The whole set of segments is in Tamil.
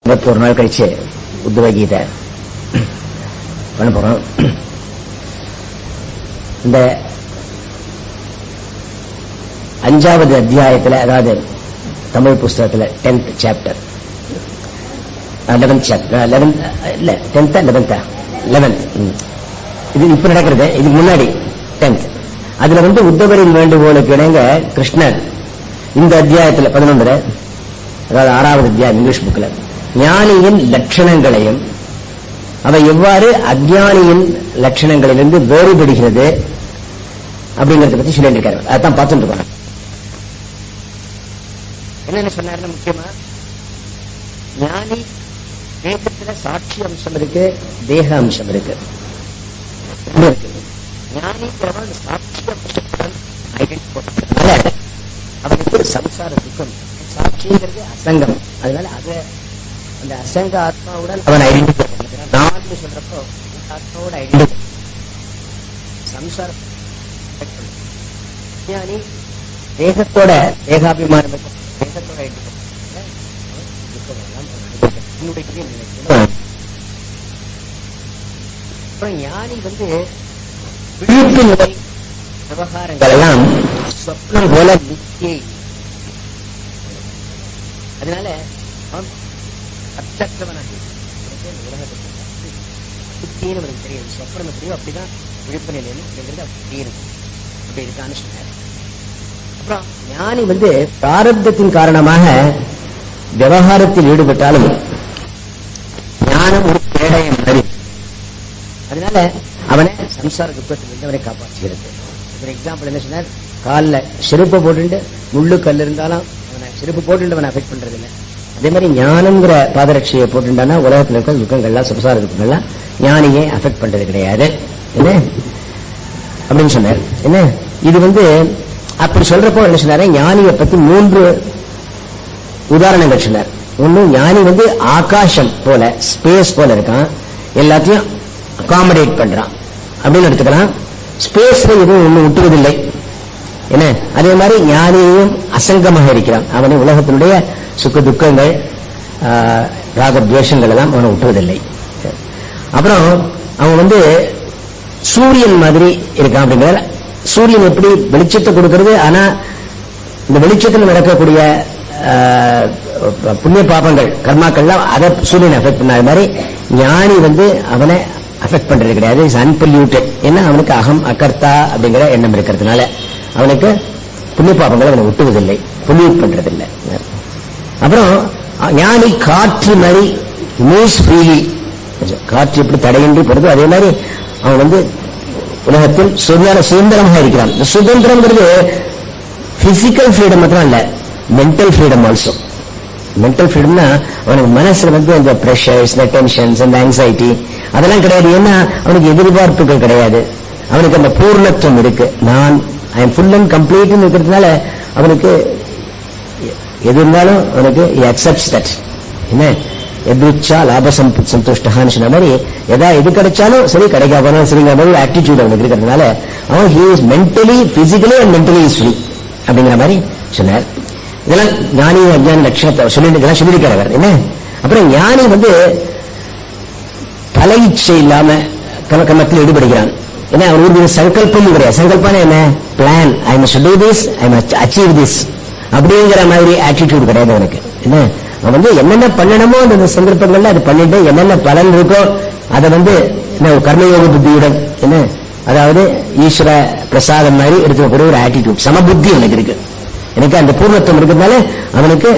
21 நாள் கழிச்சு உத்தவ கீதை பண்ண போறோம். இந்த 5வது அத்தியாயத்தில், அதாவது தமிழ் புஸ்தகத்தில் 10th chapter, 11th chapter, 11th இது இப்ப நடக்கிறது. இதுக்கு முன்னாடி 10th. அதுல உத்தவரின் வேண்டுகோளுக்கு இணங்க கிருஷ்ணர் இந்த அத்தியாயத்தில் 11, அதாவது 6வது அத்தியாயம் இங்கிலீஷ் புக்ல ஞானியின் லட்சணங்களையும் அவை எவ்வாறு அஞ்ஞானியின் லட்சணங்களிலிருந்து வேறுபடுகிறது அப்படிங்கறத பத்தி சொல்லிட்டு இருக்காரு. அதான் பார்த்துட்டு இருக்கோம். என்னென்ன சொன்னாருன்னா, முக்கியமா ஞானி தேகத்துல சாட்சி அம்சம் இருக்கு, தேக அம்சம் இருக்கு. ஞானிங்கிறவன் சாட்சி அம்சத்துடன் ஐடென்டிஃபை அவனுக்கு சம்சார துக்கம். சாட்சிங்கிறது அசங்கம், அதனால அந்த அசங்க ஆத்மாவுடன் அவன் ஐடென்டிஃபை பண்ணிக்கிறான். நான் சொல்றப்போ ஆத்மாவோட ஐடென்டிஃபை சம்சார ஞானி தேகத்தோட தேகாபிமானம் தேகத்தோட ஐடென்டிஃபை. ஞானி விழிப்பு நிலை விவகாரங்கள் எல்லாம் சொப்னம் போல நித்தியை. அதனால அவன் அச்சற்றவனாக உலகத்துக்கு தெரியும். சொப்பனம் எப்படியோ அப்படிதான் விழிப்பு நிலைன்னு அப்படி இருக்கு, அப்படி இருக்கான்னு சொன்னார். அப்புறம் ஞானி பிராரப்தத்தின் காரணமாக விவகாரத்தில் ஈடுபட்டாலும் ஞானம் ஒரு கேடயம் மாதிரி. அதனால அவனை சம்சார துக்கத்திலிருந்து அவனை காப்பாற்றுகிறது. ஒரு எக்ஸாம்பிள் என்ன சொன்னார், காலில் செருப்பை போட்டு முள்ளு கல் இருந்தாலும் அவனை செருப்பு போட்டு அவனை அஃபெக்ட் பண்றது இல்லை. அதே மாதிரி ஞானம்ங்கிற பாதரட்சியை போட்டுட்டானா உலகத்தில் இருக்கிற துக்கங்கள்லாம் சம்சார துக்கங்கள்லாம் ஞானியை அஃபெக்ட் பண்றது கிடையாது. என்ன அப்படின்னு சொன்னார். என்ன இது அப்படி சொல்றப்போ என்ன சொன்னாரு, ஞானியை பத்தி 3 உதாரணங்கள் சொன்னார். ஒண்ணு, ஞானி ஆகாசம் போல, ஸ்பேஸ் போல இருக்கான், எல்லாத்தையும் அகாமடேட் பண்றான் அப்படின்னு எடுத்துக்கலாம். ஸ்பேஸ்ல எதுவும் ஒண்ணு விட்டுவதில்லை. என்ன அதே மாதிரி ஞானியையும் அசங்கமாக இருக்கிறான். அவனை உலகத்தினுடைய சுக்க துக்கங்கள், ராகத்வேஷங்கள் எல்லாம் அவனை விட்டுவதில்லை. அப்புறம் அவன் சூரியன் மாதிரி இருக்கான். அப்படிங்கிற சூரியன் எப்படி வெளிச்சத்தை கொடுக்கிறது, ஆனா இந்த வெளிச்சத்தில் நடக்கக்கூடிய புண்ணிய பாபங்கள் கர்மாக்கள்லாம் அதை சூரியன் அஃபெக்ட் பண்ணாத மாதிரி ஞானி அவனை அஃபெக்ட் பண்றது கிடையாது. Is unpolluted. ஏன்னா அவனுக்கு அகம் அகர்த்தா அப்படிங்கிற எண்ணம் இருக்கிறதுனால அவனுக்கு புண்ணிய பாபங்களை அவனை விட்டுவதில்லை, பொல்யூட் பண்றதில்லை. அப்புறம் ஞானி காற்று மாதிரி மூவ்ஸ் ஃப்ரீலி. காற்று எப்படி தடையின்றி போறது, அதே மாதிரி அவன் உலகத்தில் சுதந்திரமாக இருக்கிறான். சுதந்திரம்ங்கிறது பிசிக்கல் ஃப்ரீடம் மாத்திரம் இல்ல, மென்டல் ஃப்ரீடம் ஆல்சோ. மென்டல் ஃப்ரீடம்னா அவனுக்கு மனசுல அந்த பிரஷர்ஸ், இந்த டென்ஷன்ஸ், அந்த ஆங்ஸைட்டி அதெல்லாம் கிடையாது. ஏன்னா அவனுக்கு எதிர்பார்ப்புகள் கிடையாது. அவனுக்கு அந்த பூர்ணத்துவம் இருக்கு. நான் I am full and complete இருக்கிறதுனால அவனுக்கு எது இருந்தாலும் அவனுக்கு அக்செப்ட்ஸ் தட். என்ன எதிர்ச்சா லாப சந்துஷ்டான்னு சொன்ன மாதிரி எது கிடைச்சாலும் சரி, கிடைக்காம சரிங்கிற மாதிரி ஆட்டிடியூட் அவனுக்கு இருக்கிறதுனால அவன் he is mentally, physically and mentally is free அப்படிங்கிற மாதிரி சொன்னார். இதெல்லாம் ஞானி அஞ்ஞான லட்சணத்தை சொல்லியிருக்கிறார். என்ன அப்புறம் ஞானி பல இச்சை இல்லாம கமத்தில் ஈடுபடுகிறான். ஏன்னா அவர் ஒரு சங்கல்பமும் கிடையாது. சங்கல்பம் என்ன, plan, I must do this, I must achieve this அப்படிங்கிற மாதிரி ஆட்டிடியூட் கிடையாது அவனுக்கு. என்ன அவன் என்னென்ன பண்ணணுமோ அந்த சந்தர்ப்பங்கள்ல அது பண்ணிட்டு என்னென்ன பலன் இருக்கோ அதை கர்மயோக புத்தியுடன், என்ன அதாவது ஈஸ்வர பிரசாதம் மாதிரி இருக்கக்கூடிய ஒரு ஆட்டிடியூட், சமபுத்தி அவனுக்கு இருக்கு. எனக்கு அந்த பூர்ணத்துவம் இருக்கிறதுனால அவனுக்கு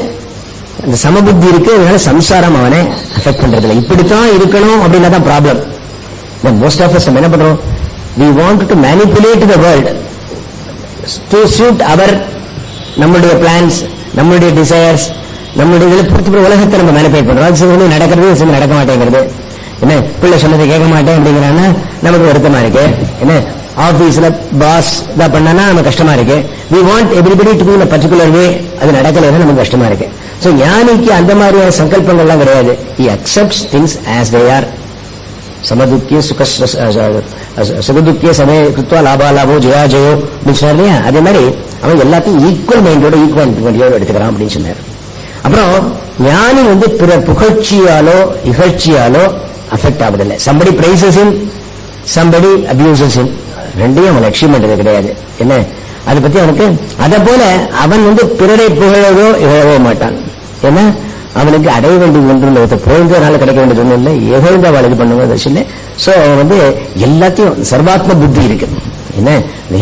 அந்த சமபுத்தி இருக்கு. அதனால சம்சாரம் அவனை அஃபெக்ட் பண்றது இல்லை. இப்படித்தான் இருக்கணும் அப்படின்னா தான் ப்ராப்ளம். மோஸ்ட் ஆஃப் அஸ் என்ன பண்றோம், we want to manipulate the world to suit நம்மளுடைய பிளான்ஸ், நம்மளுடைய டிசையர்ஸ், நம்மளுடைய உலகத்தை நம்ம மேனிபுலேட் பண்றோம். அது நடக்கிறது, நடக்க மாட்டேங்கிறது. என்ன பிள்ளை சொன்னதை கேட்க மாட்டேன் அப்படிங்கிறான்னா நமக்கு வருத்தமா இருக்கு. என்ன ஆபீஸ்ல பாஸ் தான் பண்ணா நமக்கு கஷ்டமா இருக்கு. we want everybody to be in a particular way. அது நடக்கலைன்னா நமக்கு கஷ்டமா இருக்கு. சோ ஞானிக்கு அந்த மாதிரியான சங்கல்பங்கள்லாம் கிடையாது. he accepts things as they are. சமதுக்கிய சுகதுக்கிய சமய கிருத்வா லாபாலாபோ ஜெயா ஜெயோ அப்படின்னு சொன்னார் இல்லையா, அதே மாதிரி அவன் எல்லாத்தையும் ஈக்குவல் மைண்டோட, ஈக்குவல் மைண்டோட எடுத்துக்கிறான் அப்படின்னு சொன்னார். அப்புறம் ஞானி வந்து பிற புகழ்ச்சியாலோ இகழ்ச்சியாலோ affect ஆகுதில்லை. somebody praises him, somebody abuses him, ரெண்டையும் அவன் லட்சியம் பண்றது கிடையாது. என்ன அதை பத்தி அவனுக்கு அதை போல அவன் வந்து பிறரை புகழவோ இகழவோ மாட்டான். ஏன்னா அவனுக்கு அடைய வேண்டியது ஒன்றும் இல்லை, புகழ்ந்ததுனால கிடைக்க வேண்டியது ஒன்றும் இல்லை, இகழ்ந்து அவள் இது பண்ணுவது இல்லை. சோ அவன் வந்து எல்லாத்தையும் சர்வாத்ம புத்தி இருக்கு. என்ன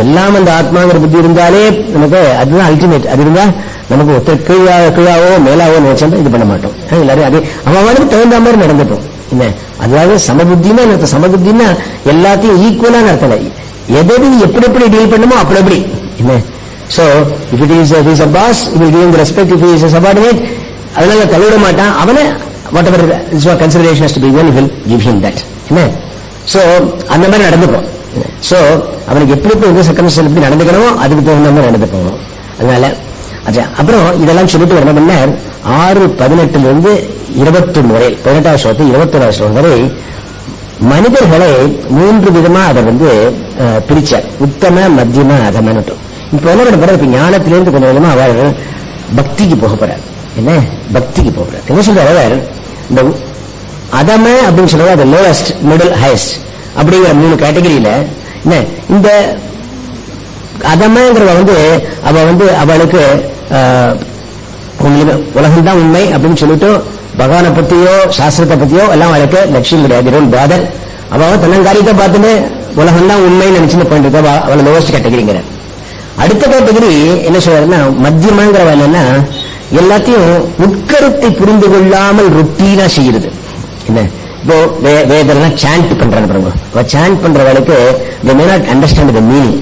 எல்லாம் அந்த ஆத்மாங்கிற புத்தி இருந்தாலே நமக்கு அதுதான் அல்டிமேட். அது இருந்தா நமக்கு ஒருத்தர் கீழாவோ மேலாவோ நினைச்சா இது பண்ண மாட்டோம். எல்லாரும் அதே அவனுக்கு தகுந்த மாதிரி நடந்துட்டோம். என்ன அதாவது சமபுத்தின்னா சமபுத்தின்னா எல்லாத்தையும் ஈக்குவலான அர்த்தம். எது எப்படி எப்படி டீல் பண்ணுமோ அப்படி எப்படி. என்ன so if it is a boss, he will give him the respect. If he is a subordinate, அதனால தள்ளிவிட மாட்டான். அவனை whatever consideration has to be given, he will give him that. என்ன சோ அந்த மாதிரி நடந்துப்போம். சோ அவனுக்கு எப்படி எந்த சர்க்கம்ஸ்டன்ஸ் எப்படி நடந்துக்கணுமோ அதுக்கு தகுந்த மாதிரி நடந்து போகணும். அதனால அப்புறம் இதெல்லாம் சொல்லிட்டு என்ன பண்ண 6:18 21 வரை 18வது ஸ்லோகத்தில் 21வது ஸ்லோகம் வரை மனிதர்களை 3 விதமா அவர் வந்து பிரிச்சார். உத்தம, மத்தியம, அதமன்னு. இப்ப என்ன பண்ண போற, இப்ப ஞானத்திலிருந்து கொஞ்சம் கொஞ்சமா அவர் பக்திக்கு போக போறார். என்ன பக்திக்கு போக போறார். என்ன சொல்றாரு அவர், இந்த அதம அப்படின்னு சொல்றது அது லோவஸ்ட், மிடில், ஹையஸ்ட் அப்படிங்கிற 3 கேட்டகரியில என்ன இந்த அதமங்கிறவ வந்து அவ வந்து அவளுக்கு உலகம்தான் உண்மை அப்படின்னு சொல்லிட்டு பகவானை பத்தியோ சாஸ்திரத்தை பத்தியோ எல்லாம் அவளுக்கு லட்சியம் கிடையாது. பாதர் அவ தன்னங்காரியத்தை பார்த்துட்டு உலகம்தான் உண்மைன்னு நினைச்சுன்னு போயிட்டு இருக்கா. அவளை லோவஸ்ட் கேட்டகரிங்கிற. அடுத்த கேட்டகரி என்ன சொல்றாருன்னா மத்தியமாங்கிறவ என்னன்னா எல்லாத்தையும் உட்கருத்தை புரிந்து கொள்ளாமல் ரொட்டீனா செய்யுது. என்ன இப்போ வேதெல்லாம் சாண்ட் பண்றாங்க பாருங்க. சாண்ட் பண்றவளுக்கு they may not understand the meaning.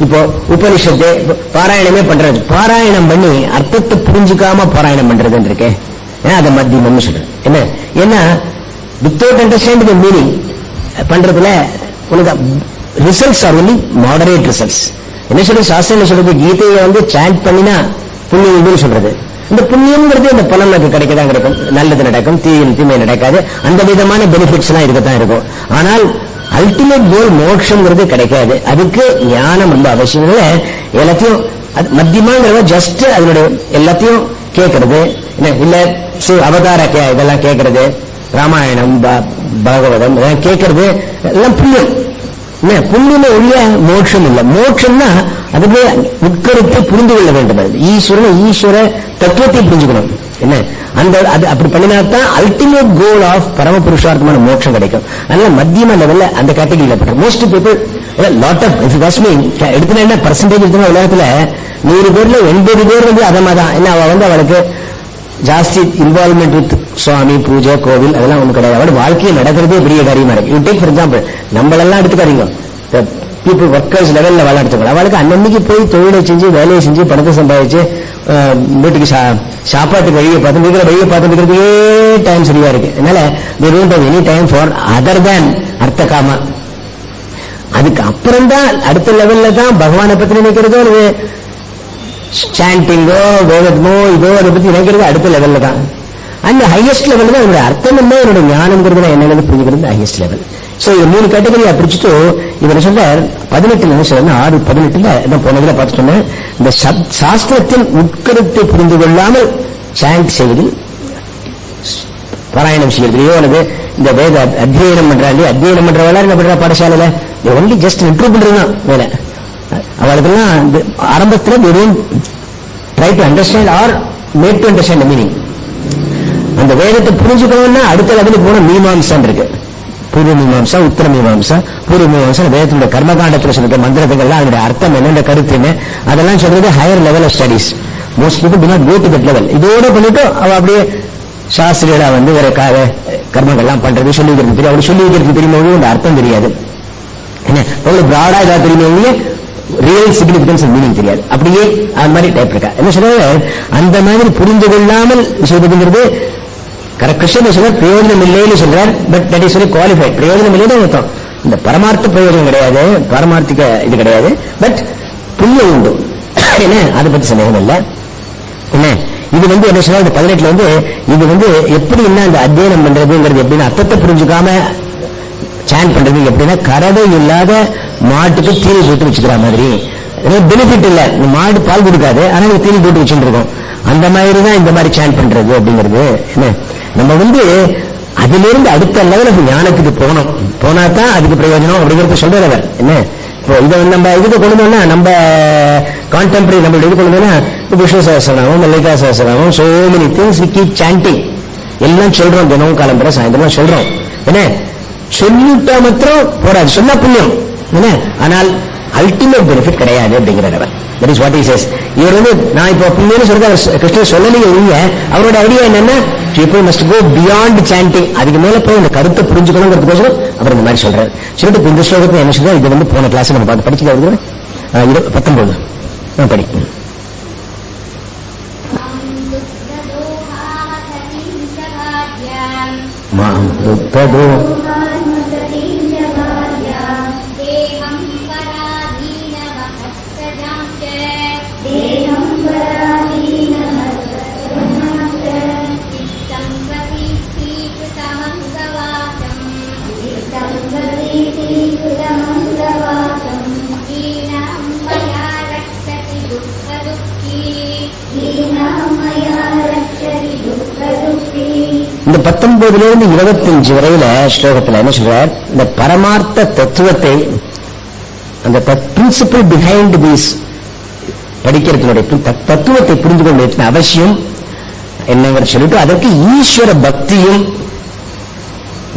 இப்போ உபனிஷத்து பாராயணமே பண்றது, பாராயணம் பண்ணி அர்த்தத்தை புரிஞ்சுக்காம பாராயணம் பண்றதுன்னு இருக்கே, அதை மத்தியமம்னு சொல்றது. என்ன ஏன்னா வித்தவுட் அண்டர்ஸ்டாண்டிங் தி மீனிங் பண்றதுல உனக்கு results R only moderate results. என்ன சொல்றது சாஸ்திரம் சொல்றது, கீதையை வந்து சாண்ட் பண்ணினா புண்ணியம் சொல்றது. இந்த புண்ணியம்ங்கிறது இந்த பலன் நமக்கு கிடைக்கதான் கிடைக்கும், நல்லது நடக்கும், தீமை நடக்காது, அந்த விதமான பெனிஃபிட்ஸ் எல்லாம் இருக்கத்தான் இருக்கும். ஆனால் அல்டிமேட் கோல் மோட்சம்ங்கிறது கிடைக்காது. அதுக்கு ஞானம் ரொம்ப அவசியம். எல்லாத்தையும் மத்தியமாங்கிறத ஜஸ்ட் அதனுடைய எல்லாத்தையும் கேட்கறது இல்ல, அவதார இதெல்லாம் கேட்கறது, ராமாயணம் பாகவதம் இதெல்லாம் கேட்கறது எல்லாம் புண்ணியம். புண்ணியமே ஒழிய மோட்சம் இல்லை. மோட்சம்னா அதுக்கு உட்கருத்தை புரிந்து கொள்ள வேண்டும். ஈஸ்வர தத்துவத்தை புரிஞ்சுக்கணும். என்ன அந்த அது அப்படி பண்ணினால்தான் அல்டிமேட் கோல் ஆஃப் பரம புருஷார்த்தமான மோட்சம் கிடைக்கும். அதனால மத்தியம லெவல்ல அந்த கேட்டகரியில பண்ற மோஸ்ட் பீப்புள் லாட் ஆஃப் எடுத்துனா என்ன பர்சன்டேஜ் எடுத்துனா உலகத்துல 100 பேர்ல 80 பேர் வந்து அதமாதான். என்ன அவ வந்து அவளுக்கு ஜாஸ்தி இன்வால்வ்மெண்ட் வித் சுவாமி பூஜை கோவில் அதெல்லாம் ஒண்ணு கிடையாது. அவள் வாழ்க்கையை நடக்கிறதே பெரிய காரியமா இருக்கு. யூ டேக் ஃபார் எக்ஸாம்பிள் நம்மளெல்லாம் எடுத்துக்காதீங்க, பீப்புள் ஒர்க்கர்ஸ் லெவல்ல வேலை எடுத்துக்கணும். அவளுக்கு அன்னன்னைக்கு போய் தொழிலை செஞ்சு வேலையை செஞ்சு பணத்தை சம்பாதிச்சு வீட்டுக்கு சாப்பாட்டுக்கு வழியை பார்த்து இருக்கிற வழியை பார்த்துக்கிறதுக்கே டைம் சரியா இருக்கு. அதனால they don't have any time for other than அர்த்த காமா. அதுக்கு அப்புறம் தான் அடுத்த லெவல்ல தான் பகவானை பத்தி நினைக்கிறதோ சாண்டிங்கோ வேதமோ இதோ அதை பத்தி நினைக்கிறது அடுத்த லெவல்ல தான். அந்த ஹையஸ்ட் லெவல் தான் என்னுடைய அர்த்தம் என்ன, என்னோட ஞானம்ங்கிறது என்னன்னு புரிஞ்சுக்கிறது ஹையஸ்ட் லெவல். சோ இது 3 கேட்டகரியா பிரிச்சுட்டு இவர் சொல்றார் 18 என்ன சொல்ற 6:18 என்ன போனதுல பார்த்துட்டோம்னா இந்த சாஸ்திரத்தின் உட்கருத்தை புரிந்து கொள்ளாமல் சாண்ட் செய்வது, பாராயணம் செய்யறதுலையோ அல்லது இந்த வேத அத்தியனம் பண்றாங்க, அத்தியனம் பண்றவளா என்ன பண்ற பாடசாலையில ஒன்லி ஜஸ்ட் இன்ட்ரூவ் பண்றதுதான் வேலை. அவளுக்கெல்லாம் ஆரம்பத்தில் வெறும் try to understand or make to understand the meaning. அந்த வேதத்தை புரிஞ்சுக்கணும்னா அடுத்த லெவலுக்கு போன மீமாம்சம் இருக்கு. பூர்வ மீமாம்சா, உத்தர மீமாம்சா. பூர்வ மீமாம்சா வேதத்துடைய கர்மகாண்டத்தில் சொல்ற மந்திரத்துக்கெல்லாம் அதனுடைய அர்த்தம் என்ன, கருத்து என்ன, அதெல்லாம் சொல்றது higher level of studies. Most people do not go to that level. இதோட பண்ணிட்டு அவ அப்படியே சாஸ்திரியா வந்து வேற கர்மங்கள்லாம் பண்றது சொல்லி வைக்கிறது தெரியும். அப்படி சொல்லி வைக்கிறது தெரியுமா அந்த அர்த்தம் தெரியாது. என்ன உங்களுக்கு பிராடா ஏதாவது தெரியுமா, ரியல் சிக்னிபிகன்ஸ் மீனிங் தெரியாது. அப்படியே அந்த மாதிரி டைப் இருக்கா. என்ன சொல்றது, அந்த மாதிரி புரிந்து கொள்ளாமல் சொல்றதுங்கிறது கிருஷ்ணன் சொல்ற பிரயோஜனம் இல்லைன்னு சொல்றார். But that is very qualified. பிரயோஜனம் இல்லைன்னு அர்த்தம். இந்த பரமார்த்த பிரயோஜனம் கிடையாது, பரமார்த்திக இது கிடையாது. பட் புண்ணியம் உண்டு. என்ன அதை பத்தி சந்தேகம் இல்லை. என்ன இது வந்து என்ன சொல்ற 18 இது வந்து எப்படி என்ன அந்த அத்தியனம் பண்றதுங்கிறது எப்படின்னா அர்த்தத்தை புரிஞ்சுக்காம சாண்ட் பண்றது எப்படின்னா கறவை இல்லாத மாட்டுக்கு தீனி போட்டு வச்சுக்கிற மாதிரி. பெனிஃபிட் இல்ல, மாடு பால் கொடுக்காது, ஆனா தீனி போட்டு வச்சுட்டு இருக்கோம். அந்த மாதிரி தான் இந்த மாதிரி சாண்ட் பண்றது அப்படிங்கிறது. என்ன நம்ம வந்து அதிலிருந்து அடுத்த லெவலுக்கு ஞானத்துக்கு போகணும், போனா தான் அதுக்கு பிரயோஜனம் அப்படிங்கிறது சொல்றவர். என்ன இப்போ இதை நம்ம இதுக்கு கொண்டு வந்தோம்னா, நம்ம கான்டெம்பரரி நம்ம இது கொண்டு வந்தோம்னா Vishnu Sahasranamam, Lalitha Sahasranamam, so many things we keep chanting, எல்லாம் சொல்றோம், தினமும் காலம்பரை சாயந்தரம் சொல்றோம். என்ன சொல்லிட்டா மாத்திரம் போராது, சொன்னா புண்ணியம். என்ன ஆனால் அல்டிமேட் பெனிஃபிட் கிடையாது அப்படிங்கிறவர். That is what he says. இவர் வந்து நான் இப்போ புண்ணியம்னு சொல்றது கிருஷ்ணர் சொல்லலையே ஒழிய அவரோட ஐடியா என்னன்னா people must go beyond chanting, அதுக்கு மேல போய் இந்த கருத்தை புரிஞ்சுக்கணுங்கிறதுக்கோசரம் அவர் இந்த மாதிரி சொல்றாரு. சொல்லிட்டு இந்த ஸ்லோகத்தை என்ன சொல்றாரு, இது வந்து போன கிளாஸ் நம்ம பார்த்து படிச்சுக்கலாம். 19 படி. இந்த 19 to 25 வரையில ஸ்லோகத்தில் என்ன சொல்றார், இந்த பரமார்த்த தத்துவத்தை, அந்த பிரின்சிபல் பிஹைண்ட் தீஸ் படிக்கிறதுனுடைய தத்துவத்தை புரிந்து கொள்ள அவசியம் என்னங்கிற சொல்லிட்டு அதற்கு ஈஸ்வர பக்தியும்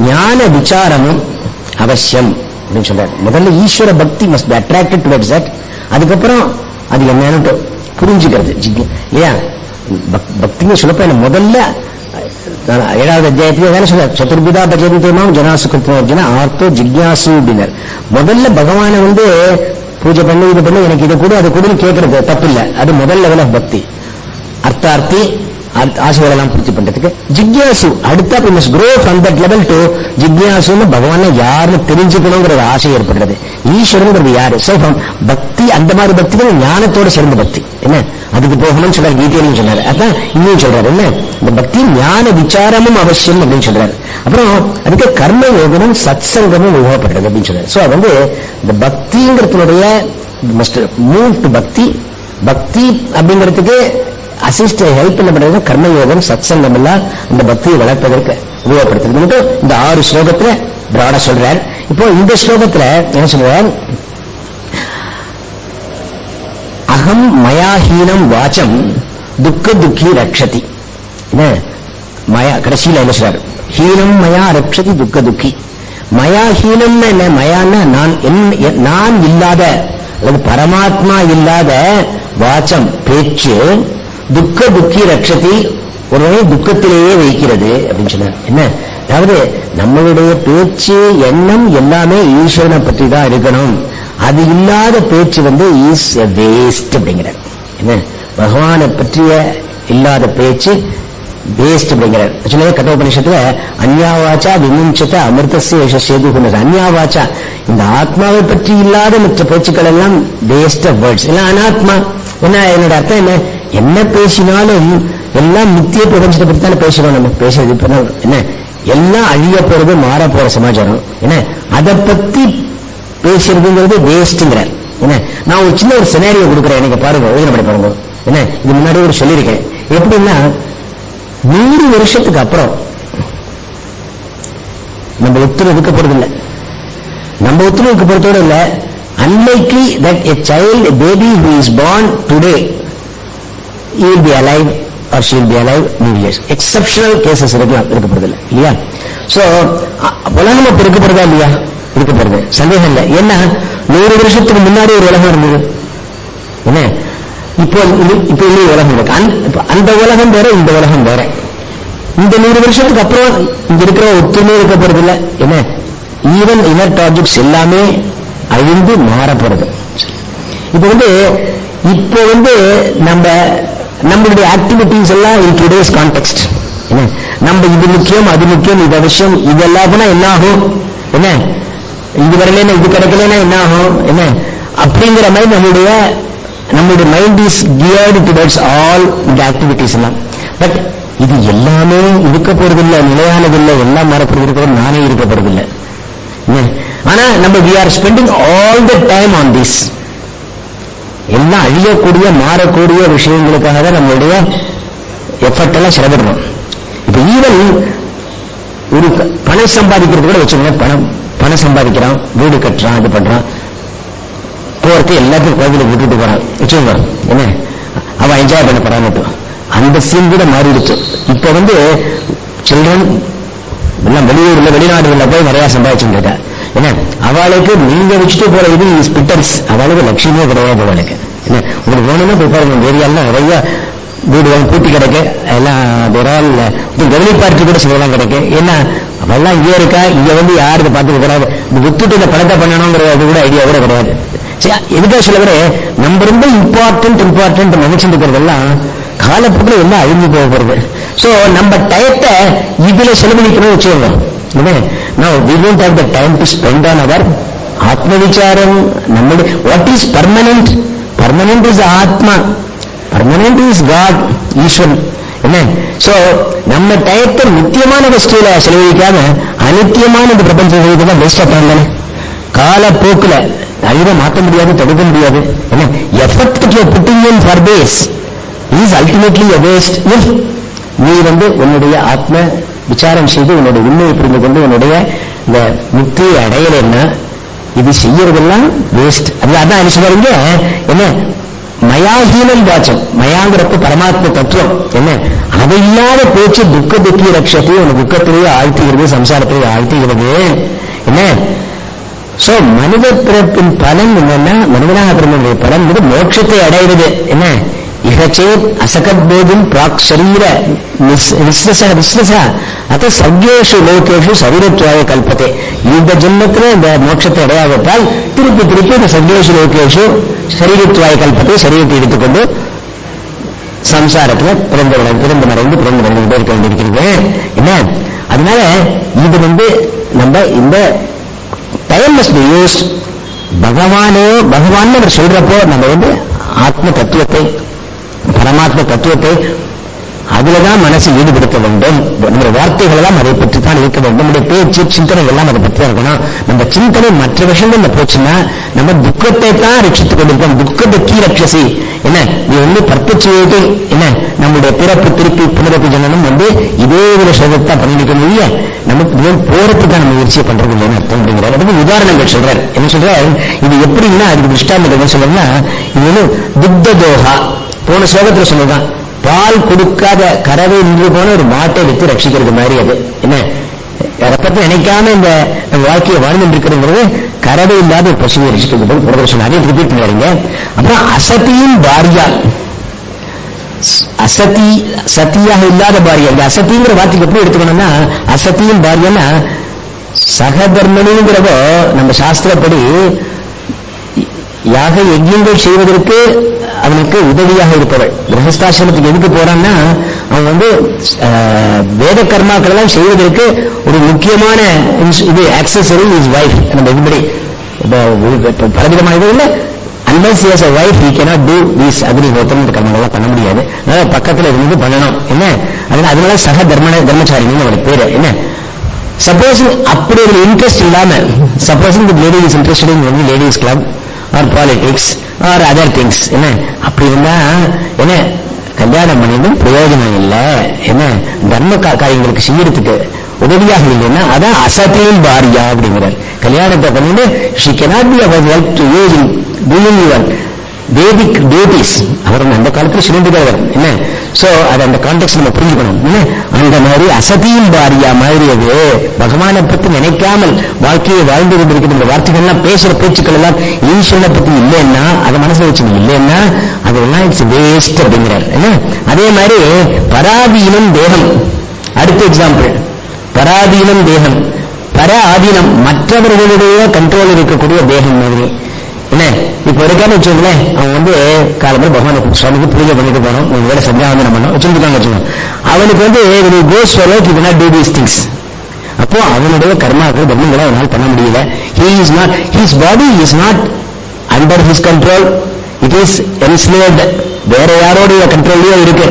ஞான விசாரமும் அவசியம் அப்படின்னு சொல்றாரு. முதல்ல ஈஸ்வர பக்தி must be attracted towards that, அதுக்கப்புறம் அது என்னன்னு புரிஞ்சுக்கிறது இல்லையா. பக்தின்னு சொல்லப்ப முதல்ல 7வது அத்தியாயத்திலே வேலை சொல்ற சதுர்விதா பஜந்தேமாம் ஜனாசுகிருத்தோர்ஜன ஆர்த்தோ ஜிக்யாசு அப்படின்னார். முதல்ல பகவானை வந்து பூஜை பண்ணி இது பண்ணி எனக்கு இதை கூட அதை கூட கேட்கறது தப்பு இல்லை, அது முதல் லெவல் ஆஃப் பக்தி. அர்த்தார்த்தி ஆசைகளெல்லாம் பூர்த்தி பண்றதுக்கு ஜிக்யாசு அடுத்த grow from that level to ஜிக்யாசுன்னு பகவானை யாருன்னு தெரிஞ்சுக்கணுங்கிற ஆசை ஏற்படுறது. ஈஸ்வரனுங்கிறது யாரு? சோ ஃப்ரம் பக்தி, அந்த மாதிரி பக்தி ஞானத்தோட சேர்ந்த பக்தி. என்ன அதுக்கு போகணும்னு சொல்றாரு, கீதையிலும் சொன்னாரு. அதான் இன்னும் சொல்றாரு, என்ன இந்த பக்தி ஞான விசாரமும் அவசியம் அப்படின்னு சொல்றாரு. அப்புறம் அதுக்கு கர்ம யோகமும் சத்சங்கமும் உருவப்படுறது அப்படின்னு சொல்றாரு. சோ அது வந்து இந்த பக்திங்கிறதுடைய மஸ்ட் மூவ் டு பக்தி. பக்தி அப்படிங்கிறதுக்கு அசிஸ்ட் ஹெல்ப் என்ன பண்றது, கர்மயோகம் சத்சங்கம் எல்லாம் இந்த பக்தியை வளர்ப்பதற்கு உருவப்படுத்துறது. இந்த 6 ஸ்லோகத்துல பிராடா சொல்றார். இப்போ இந்த ஸ்லோகத்துல என்ன சொல்றார், அகம் மயாஹீனம் வாச்சம் துக்க துக்கி ரக்ஷதி. மயா கடைசியில என்ன சொல்றாரு, ஹீனம் மயா ரக்ஷதி துக்க துக்கி. மயாஹீனம் என்ன, மயான்னா நான் இல்லாத அல்லது பரமாத்மா இல்லாத வாச்சம் பேச்சு, துக்க துக்கி ரக்ஷதி ஒருவனை துக்கத்திலேயே வைக்கிறது அப்படின்னு சொன்னார். என்ன அதாவது நம்மளுடைய பேச்சு எண்ணம் எல்லாமே ஈஸ்வரனை பற்றி தான் இருக்கணும், அது இல்லாத பேச்சு வந்து இஸ் எ வேஸ்ட் அப்படிங்கிறார். என்ன பகவானை பற்றிய இல்லாத பேச்சு வேஸ்ட் அப்படிங்கிறார். கட்டோபனிஷத்துல அந்யாவாச்சா விமுஞ்சத அமிர்தசிய சேது. அந்யாவாச்சா இந்த ஆத்மாவை பற்றி இல்லாத மற்ற பேச்சுக்கள் எல்லாம் வேஸ்ட் ஆஃப் வேர்ட்ஸ், எல்லாம் அனாத்மா. என்ன என்னோட அர்த்தம் என்ன, என்ன பேசினாலும் எல்லாம் நித்திய பிரபஞ்சத்தை பற்றி தானே பேசுறோம். நம்ம பேசுறது இப்ப என்ன எல்லாம் அழிய போறது, மாற போற சமாச்சாரம். என்ன அதை பத்தி பேசுறதுங்கிறது வேஸ்ட்ங்கிறார். என்ன நான் ஒரு சின்ன ஒரு சினாரியோ கொடுக்குறேன், எனக்கு பாருங்க, யோசனை பாருங்க. என்ன இது முன்னாடி ஒரு சொல்லியிருக்கேன். எப்படின்னா 100 வருஷத்துக்கு அப்புறம் நம்ம ஒத்துணை இருக்க போறது இல்லை, நம்ம ஒத்துணை இருக்க போறதோட இல்ல, unlikely that a child, a baby who is born today, he will be alive or she will be alive new years. Exceptional cases இருக்க போறது இல்லை இல்லையா. சோ உலகம் இப்ப இருக்க போறதா இல்லையா, இருக்க போறது சந்தேகம் இல்லை. ஏன்னா 100 வருஷத்துக்கு முன்னாடி ஒரு உலகம் இருந்தது. என்ன இப்போ இன்னும் உலகம் இருக்கு. அந்த உலகம் வேற, இந்த உலகம் வேற. இந்த 100 வருஷத்துக்கு அப்புறம் இங்க இருக்கிற ஒத்துமே இருக்க போறது இல்லை. என்ன ஈவன் இனர்ட் ஆப்ஜெக்ட்ஸ் எல்லாமே அழிந்து மாற போறது. இப்ப வந்து நம்மளுடைய ஆக்டிவிட்டிஸ் எல்லாம் இன் டுடேஸ் கான்டெக்ஸ்ட். என்ன நம்ம இது முக்கியம், அது முக்கியம், இது அவசியம், இதெல்லாம் என்ன ஆகும், என்ன இது வரலன்னா இது கிடைக்கலன்னா என்ன ஆகும், என்ன அப்படிங்கிற மாதிரி நம்மளுடைய mind is geared towards all இந்த ஆக்டிவிட்டிஸ் எல்லாம். பட் இது எல்லாமே இருக்க போறதில்லை, நிலையானதில்லை, எல்லாம் மாறப்படுறது, நானே இருக்க போறதில்லை. ஆனா நம்ம we are spending all the time on this. எல்லாம் அழியக்கூடிய மாறக்கூடிய விஷயங்களுக்காக தான் நம்மளுடைய எஃபர்ட் எல்லாம் செலவிடணும். இப்ப ஈவன் ஒரு பணம் சம்பாதிக்கிறது கூட வச்சுக்கோங்க, பணம் சம்பாதிக்கிறான், வீடு கட்டுறான், இது பண்றான், போறதுக்கு எல்லாத்தையும் கோவிலுக்கு விட்டுட்டு போறான் வச்சுக்கோங்க, என்ன அவன் என்ஜாய் பண்ண போறான்னு அந்த சீன் கூட மாறிடுச்சு. இப்ப சில்ட்ரன் எல்லாம் வெளியூர்ல வெளிநாடுகள்ல போய் நிறைய சம்பாதிச்சுட்டு இருக்கா. என்ன அவளுக்கு நீங்க வச்சுட்டு போற இது ஸ்பிட்டர்ஸ், அவளுக்கு லட்சியமே கிடையாது. அவளுக்கு என்ன உங்களுக்கு வேணும்னா போய் பாருங்க, ஏரியாலாம் நிறைய வீடுகள் பூட்டி கிடக்கு, எல்லாம் டெவலப் பார்ட்டி கூட சிலதெல்லாம் கிடக்கு. ஏன்னா அவெல்லாம் இங்கே இருக்கா, இங்க யாருக்கு பார்த்துக்க கூடாது, வித்துட்டு இந்த பணத்தை பண்ணணுங்கிறது கூட ஐடியா கூட கிடையாது. எதுக்காக சொல்ல கூட நம்ம ரொம்ப இம்பார்ட்டன்ட் நினைச்சுட்டு இருக்கிறதெல்லாம் காலப்போக்கில் எல்லாம் அழிஞ்சு போகிறது. சோ நம்ம டயத்தை இதுல செலவழிக்கணும்னு வச்சுக்கோங்க. Now we don't have the time to spend on our ஆத்ம விசாரம். நம்முடைய what is permanent? Permanent is ஆத்மா, permanent is God, ஈஸ்வரன். என்ன சோ நம்ம டயத்தை நித்தியமான வஸ்துல செலவழிக்காம அநித்தியமான இந்த பிரபஞ்சம் தான் பெஸ்டா பண்ணல. காலப்போக்குல அறிவை மாற்ற முடியாது, தடுக்க முடியாது. என்ன effort that you are putting in for this is ultimately a waste. if நீ உன்னுடைய ஆத்ம விசாரம் செய்து உன்னுடைய உண்மையை புரிந்து கொண்டு உன்னுடைய இந்த முக்தியை அடையலைன்னா இது செய்யறதெல்லாம் வேஸ்ட். அதான் என்ன சொல்றீங்க, என்ன மயாஹீனம் வாச்சம், மயாங்கிறப்ப பரமாத்ம தத்துவம். என்ன அதை இல்லாத பேச்சு துக்க துக்கிய ரட்சத்தை உன் துக்கத்திலேயே ஆழ்த்துகிறது, சம்சாரத்திலேயே ஆழ்த்துகிறது. என்ன சோ மனித பிறப்பின் பலன் என்னன்னா, மனிதனாக பிறந்த பலன் மோட்சத்தை அடைகிறது. என்ன இகச்சேத் அசகத் போதும் பிராக் சரீர விஸ்வசா அத்த சவ்யேஷு லோகேஷு சரீரத்வாய கல்பத்தே. இந்த ஜென்மத்தில் இந்த மோட்சத்தை அடையாவிட்டால் திருப்பி இந்த சவ்யேஷு லோகேஷு சரீரத்வாய கல்பத்தை, சரீரத்தை எடுத்துக்கொண்டு சம்சாரத்தில் பிறந்து மறைந்து இருக்க வேண்டியிருக்கிறது. என்ன அதனால இது நம்ம இந்த டைம் மஸ்ட் பி யூஸ்ட். பகவான் அவர் சொல்றப்போ நம்ம ஆத்ம தத்துவத்தை, பரமாத்ம தத்துவத்தை அதுலதான் மனசை ஈடுபடுத்த வேண்டும். நம்முடைய வார்த்தைகள் எல்லாம் அதை பற்றி தான் இருக்க வேண்டும். நம்முடைய பேச்சு சிந்தனை எல்லாம் அதை பற்றி தான் இருக்கணும். நம்ம சிந்தனை மற்ற விஷயங்கள் போச்சுன்னா நம்ம துக்கத்தை தான் ரட்சித்துக் கொண்டிருக்கோம். துக்கத்தை கீ ரட்சசி. என்ன நீ பர்பச்சுவேட்டிங், என்ன நம்முடைய பிறப்பு திருப்பி புனரப்பு ஜனனம் இதே ஒரு சோகத்தை பண்ணிக்க முடிய நமக்கு போறதுக்கு தான் நம்ம முயற்சியை பண்றது இல்லைன்னு அர்த்தம். அப்படிங்கிறார். அதுக்கு உதாரணங்கள் சொல்றாரு. என்ன சொல்றாரு, இது எப்படின்னா அதுக்கு திருஷ்டாந்தம் என்ன சொல்றேன்னா, இது துக்த தோகா போன ஸ்லோகத்துல சொன்னதான், பால் கொடுக்காத கறவை நின்று போன ஒரு மாட்டை வைத்து ரட்சிக்கிறது மாதிரி. அது என்ன ரத்தத்தை நினைக்காம இந்த வாழ்க்கையை வாழ்ந்து இருக்கிறது கறவை இல்லாத ஒரு பசுவை ரட்சிக்கிறது போது பிரதர்ஷனம். அதே ரிப்பீட் பண்ணிடுங்க. அப்புறம் அசதியின் பாரியா, சத்தியாக இல்லாத பாரியா. இந்த அசத்திங்கிற வார்த்தைக்கு எப்படி எடுத்துக்கணும்னா, அசத்தியின் பாரியான்னா சகதர்மனிங்கிறதோ நம்ம சாஸ்திரப்படி யாக யஜ்யங்கள் செய்வதற்கு அவனுக்கு உதவியாக இருப்பவள். கிரகஸ்தாசிரமத்துக்கு எதுக்கு போறான்னா, அவன் வேத கர்மாக்கள் எல்லாம் செய்வதற்கு ஒரு முக்கியமான இது ஆக்சசரி இஸ் வைஃப். நம்ம எப்படி பலவிதமான இது இல்லை, unless he has a wife he cannot do these அக்னிஹோத்திரம் கர்மங்கள்லாம் பண்ண முடியாது. அதனால பக்கத்துல இருந்து பண்ணணும். என்ன அதனால சக தர்மச்சாரின்னு அவனுக்கு பேரு. என்ன சப்போஸ் அப்படி ஒரு இன்ட்ரெஸ்ட் இல்லாம, சப்போஸ் இந்த lady is interested in only ladies club or politics or other things, என்ன அப்படி இருந்தா என்ன கல்யாணம் பண்ணிட்டும் பிரயோஜனம் இல்லை. என்ன தர்ம காரியங்களுக்கு செய்யறதுக்கு உதவியாக இல்லைன்னா அதான் அசத்தியின் பாரியா அப்படிங்கிறார். கல்யாணத்தை பண்ணிட்டு she cannot be our help to you in doing your Vedic duties. அவர் அந்த காலத்தில் சொல்லிட்டு என்ன சோ அது அந்த கான்டெக்ட் நம்ம புரிஞ்சுக்கணும். அந்த மாதிரி அசதியின் பாரியா மாதிரி அது பகவானை பத்தி நினைக்காமல் வாழ்க்கையை வாழ்ந்து கொண்டிருக்கிற இந்த வார்த்தைகள்லாம் பேசுற பேச்சுக்கள் எல்லாம் ஈஸ்வரனை பத்தி இல்லைன்னா, அதை மனசுல வச்சு இல்லைன்னா அதெல்லாம் இட்ஸ் வேஸ்ட் அப்படிங்கிறார். அதே மாதிரி பராதீனம் தேகம், அடுத்த எக்ஸாம்பிள் பராதீனம் தேகம். பர ஆதீனம் மற்றவர்களுடைய கண்ட்ரோல் இருக்கக்கூடிய தேகம் மாதிரி. என்ன இப்ப இருக்கான்னு வச்சுக்கோங்களேன், அவன் காலம்பரம் பகவான் சுவாமிக்கு பூஜை பண்ணிட்டு போனோம், உங்க வேலை சந்தியாவந்தனம் பண்ணோம் வச்சுருக்காங்க வச்சுக்கோங்க. அவனுக்கு கோஸ் follow to not do these things. அப்போ அவனுடைய கர்மாக்கள் தர்மங்களை அவனால் பண்ண முடியல. his body is not under his control, it is enslaved. வேற யாரோடைய கண்ட்ரோல்லயே இருக்கு.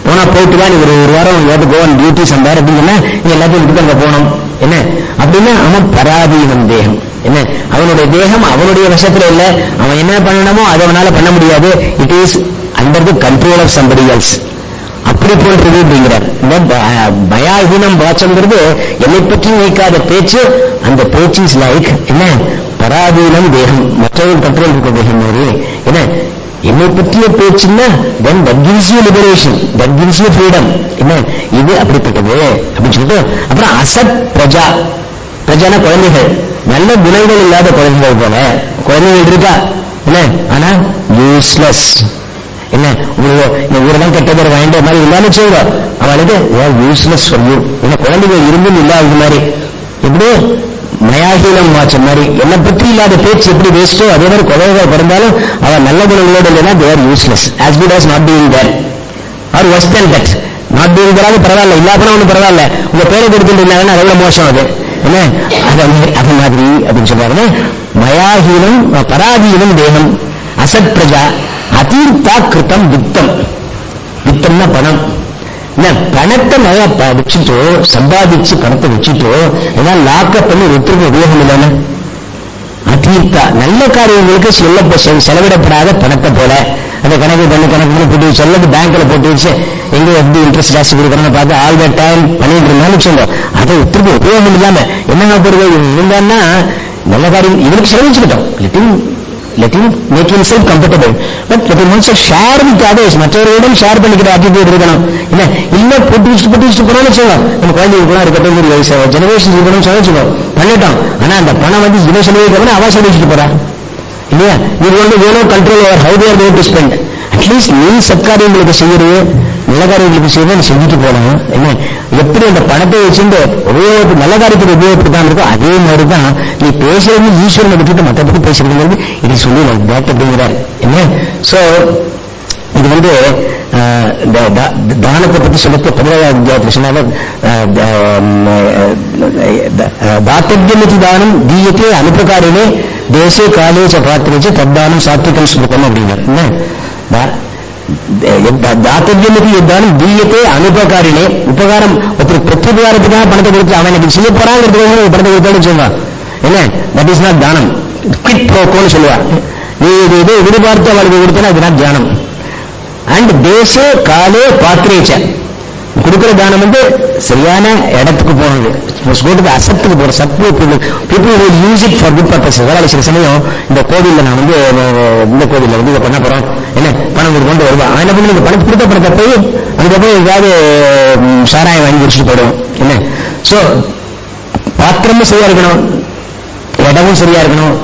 போனா போயிட்டு தான் ஒரு வாரம் கோ ஆன் டியூட்டி சம்பார் அப்படின்னா எல்லாத்தையும் விட்டு அங்க போனோம். என்ன அப்படின்னா அவன் பராதீனம் தேகம். என்ன அவனுடைய தேகம் அவனுடைய வசத்துல இல்ல, அவன் என்ன பண்ணணுமோ அதை அவனால பண்ண முடியாது. It is under the control of somebody else. அப்படி போன்றது அப்படிங்கிறார். பயாஹீனம் வாச்சம்ங்கிறது என்னை பற்றி வைக்காத பேச்சு. அந்த பேச்சு இஸ் லைக் என்ன, பராதீனம் தேகம், மற்றவர்கள் கண்ட்ரோல் இருக்க தேகம் மாதிரி. என்ன, என்னை பற்றிய பேச்சுன்னா then that gives you liberation, that gives you freedom. என்ன, இது அப்படிப்பட்டது அப்படின்னு சொல்லிட்டு அப்புறம் அசத் பிரஜா. பிரஜான குழந்தைகள், நல்ல குணங்கள் இல்லாத குழந்தைகள் போல குழந்தைகள் இருக்கா என்ன, ஆனா யூஸ்லெஸ். என்ன, இந்த ஊரெல்லாம் கெட்ட பேர் வாங்கிட்ட மாதிரி இல்லாம செய்வோம் அவளுக்கு யூஸ்லெஸ் சொல்லு. என்ன, குழந்தைகள் இருந்தும் இல்லாத மாதிரி. எப்படி மயாஹீனம் வாச்ச மாதிரி என்னை பற்றி இல்லாத பேச்சு எப்படி வேஸ்டோ அதே மாதிரி குழந்தைகள் பிறந்தாலும் அவன் நல்ல குணங்களோடு இல்லைன்னா they are useless, as good as not being there or worse than that. not being there பரவாயில்ல, இல்லாப்பனா ஒண்ணு பரவாயில்ல, உங்க பேரை கொடுத்துட்டு இருந்தாங்கன்னா அதை விட மோசம் அது. என்ன, அது மாதிரி அப்படின்னு சொல்றாரு. மயாஹீனம் பராதீனம் தேகம் அசத் பிரஜா அதீர்த்தா கிருத்தம் வித்தம். வித்தம்னா பணம். பணத்தை நிறைய வச்சுட்டோ, சம்பாதிச்சு பணத்தை வச்சுட்டோ ஏதாவது லாக்கப் பண்ணி ஒருத்தருக்கு உபயோகம் இல்லைன்னு. அதீர்த்தா நல்ல காரியங்களுக்கு செலவிடப்படாத பணத்தை போல அந்த கணக்கு போட்டு சொல்லது பேங்க்ல போட்டு வச்சு எங்க எப்படி இன்ட்ரெஸ்ட் ஜாஸ்தி கொடுக்கணும்னு பார்த்து ஆல் த டைம் பண்ணிட்டு இருந்தாலும் சொல்லுவோம். அதை ஒருத்தருக்கு உபயோகம் இல்லாம என்னங்க போடுறது இருந்தான்னா நல்ல காரியம் இவருக்கு செலவிச்சுக்கிட்டோம். let him make himself comfortable, but let him also share with others. மற்றவர்களுடன் ஷேர் பண்ணிக்கிற ஆட்டிடியூட் இருக்கணும். இல்ல இல்ல போட்டு வச்சுட்டு போனாலும் செய்வோம். நம்ம குழந்தைகளுக்குலாம் இருக்கட்டும், ஒரு வயசு ஜெனரேஷன் இருக்கணும் சொல்லிச்சுக்கோம் பண்ணிட்டோம். ஆனா அந்த பணம் வந்து இவன் செலவிக்கிறவன அவ செலவிச்சுட்டு போறா இல்லையா. இது வந்து வேணும் control over how they are going to spend. At least நீ சத்காரியங்களுக்கு செய்யறது நல்ல காரியங்களுக்கு செய்யறது செஞ்சுட்டு போனோம். என்ன, எப்படி அந்த பணத்தை வச்சுட்டு நல்ல காரியத்துக்கு உபயோகப்படுத்தாம இருக்கோ அதே மாதிரிதான் நீ பேசுறது ஈஸ்வரனை விட்டுட்டு மற்றபடி பேசுறது இது சொல்லி பேட் அப்படிங்கிறார். என்ன, சோ இது வந்து தானத்தை பற்றி சொல்லப்போ 15வது அத்தியாயத்தில் சொன்னாங்க, தாத்தவியமிதி தானம் தீயத்தே அனுபகாரிலே தேசே காலே ச பாத்திரே தத்தானம் சாத்விகம் ஸ்மிருதம் அப்படிங்கிறார். தாத்தவியமிதி தானம் தீயத்தே அனுபகாரிலே, உபகாரம் ஒருத்தர் பிரத்யுபகாரத்துக்காக பணத்தை கொடுத்து அவன் எனக்கு செய்ய போறாங்கிறதுக்காக பணத்தை கொடுத்தாலும் சொல்லுவான். என்ன, தட் இஸ் நாட் தானம், குவிட் ப்ரோக்கோன்னு சொல்லுவார். நீ இது எதிர்பார்த்து அவளுக்கு கொடுத்தனா அதுதான் தியானம். அண்ட் தேசே காலே பாத்திரேச்ச, கொடுக்கிற தானம் வந்து சரியான இடத்துக்கு போனது, அசத்துக்கு போற சத்து people will use it for good purposes. வேலை சில சமயம் இந்த கோவில்ல நான் வந்து இந்த கோவில்ல வந்து இதை பண்ண போறோம், என்ன பணம் கொண்டு வருவான். என்ன பண்ணி நீங்க பணம் கொடுத்த பணத்தை போய் அதுக்கப்புறம் ஏதாவது சாராயம் வாங்கி குடிச்சிட்டு போயிடும். என்ன, சோ பாத்திரமும் சரியா இருக்கணும், இடமும் சரியா இருக்கணும்,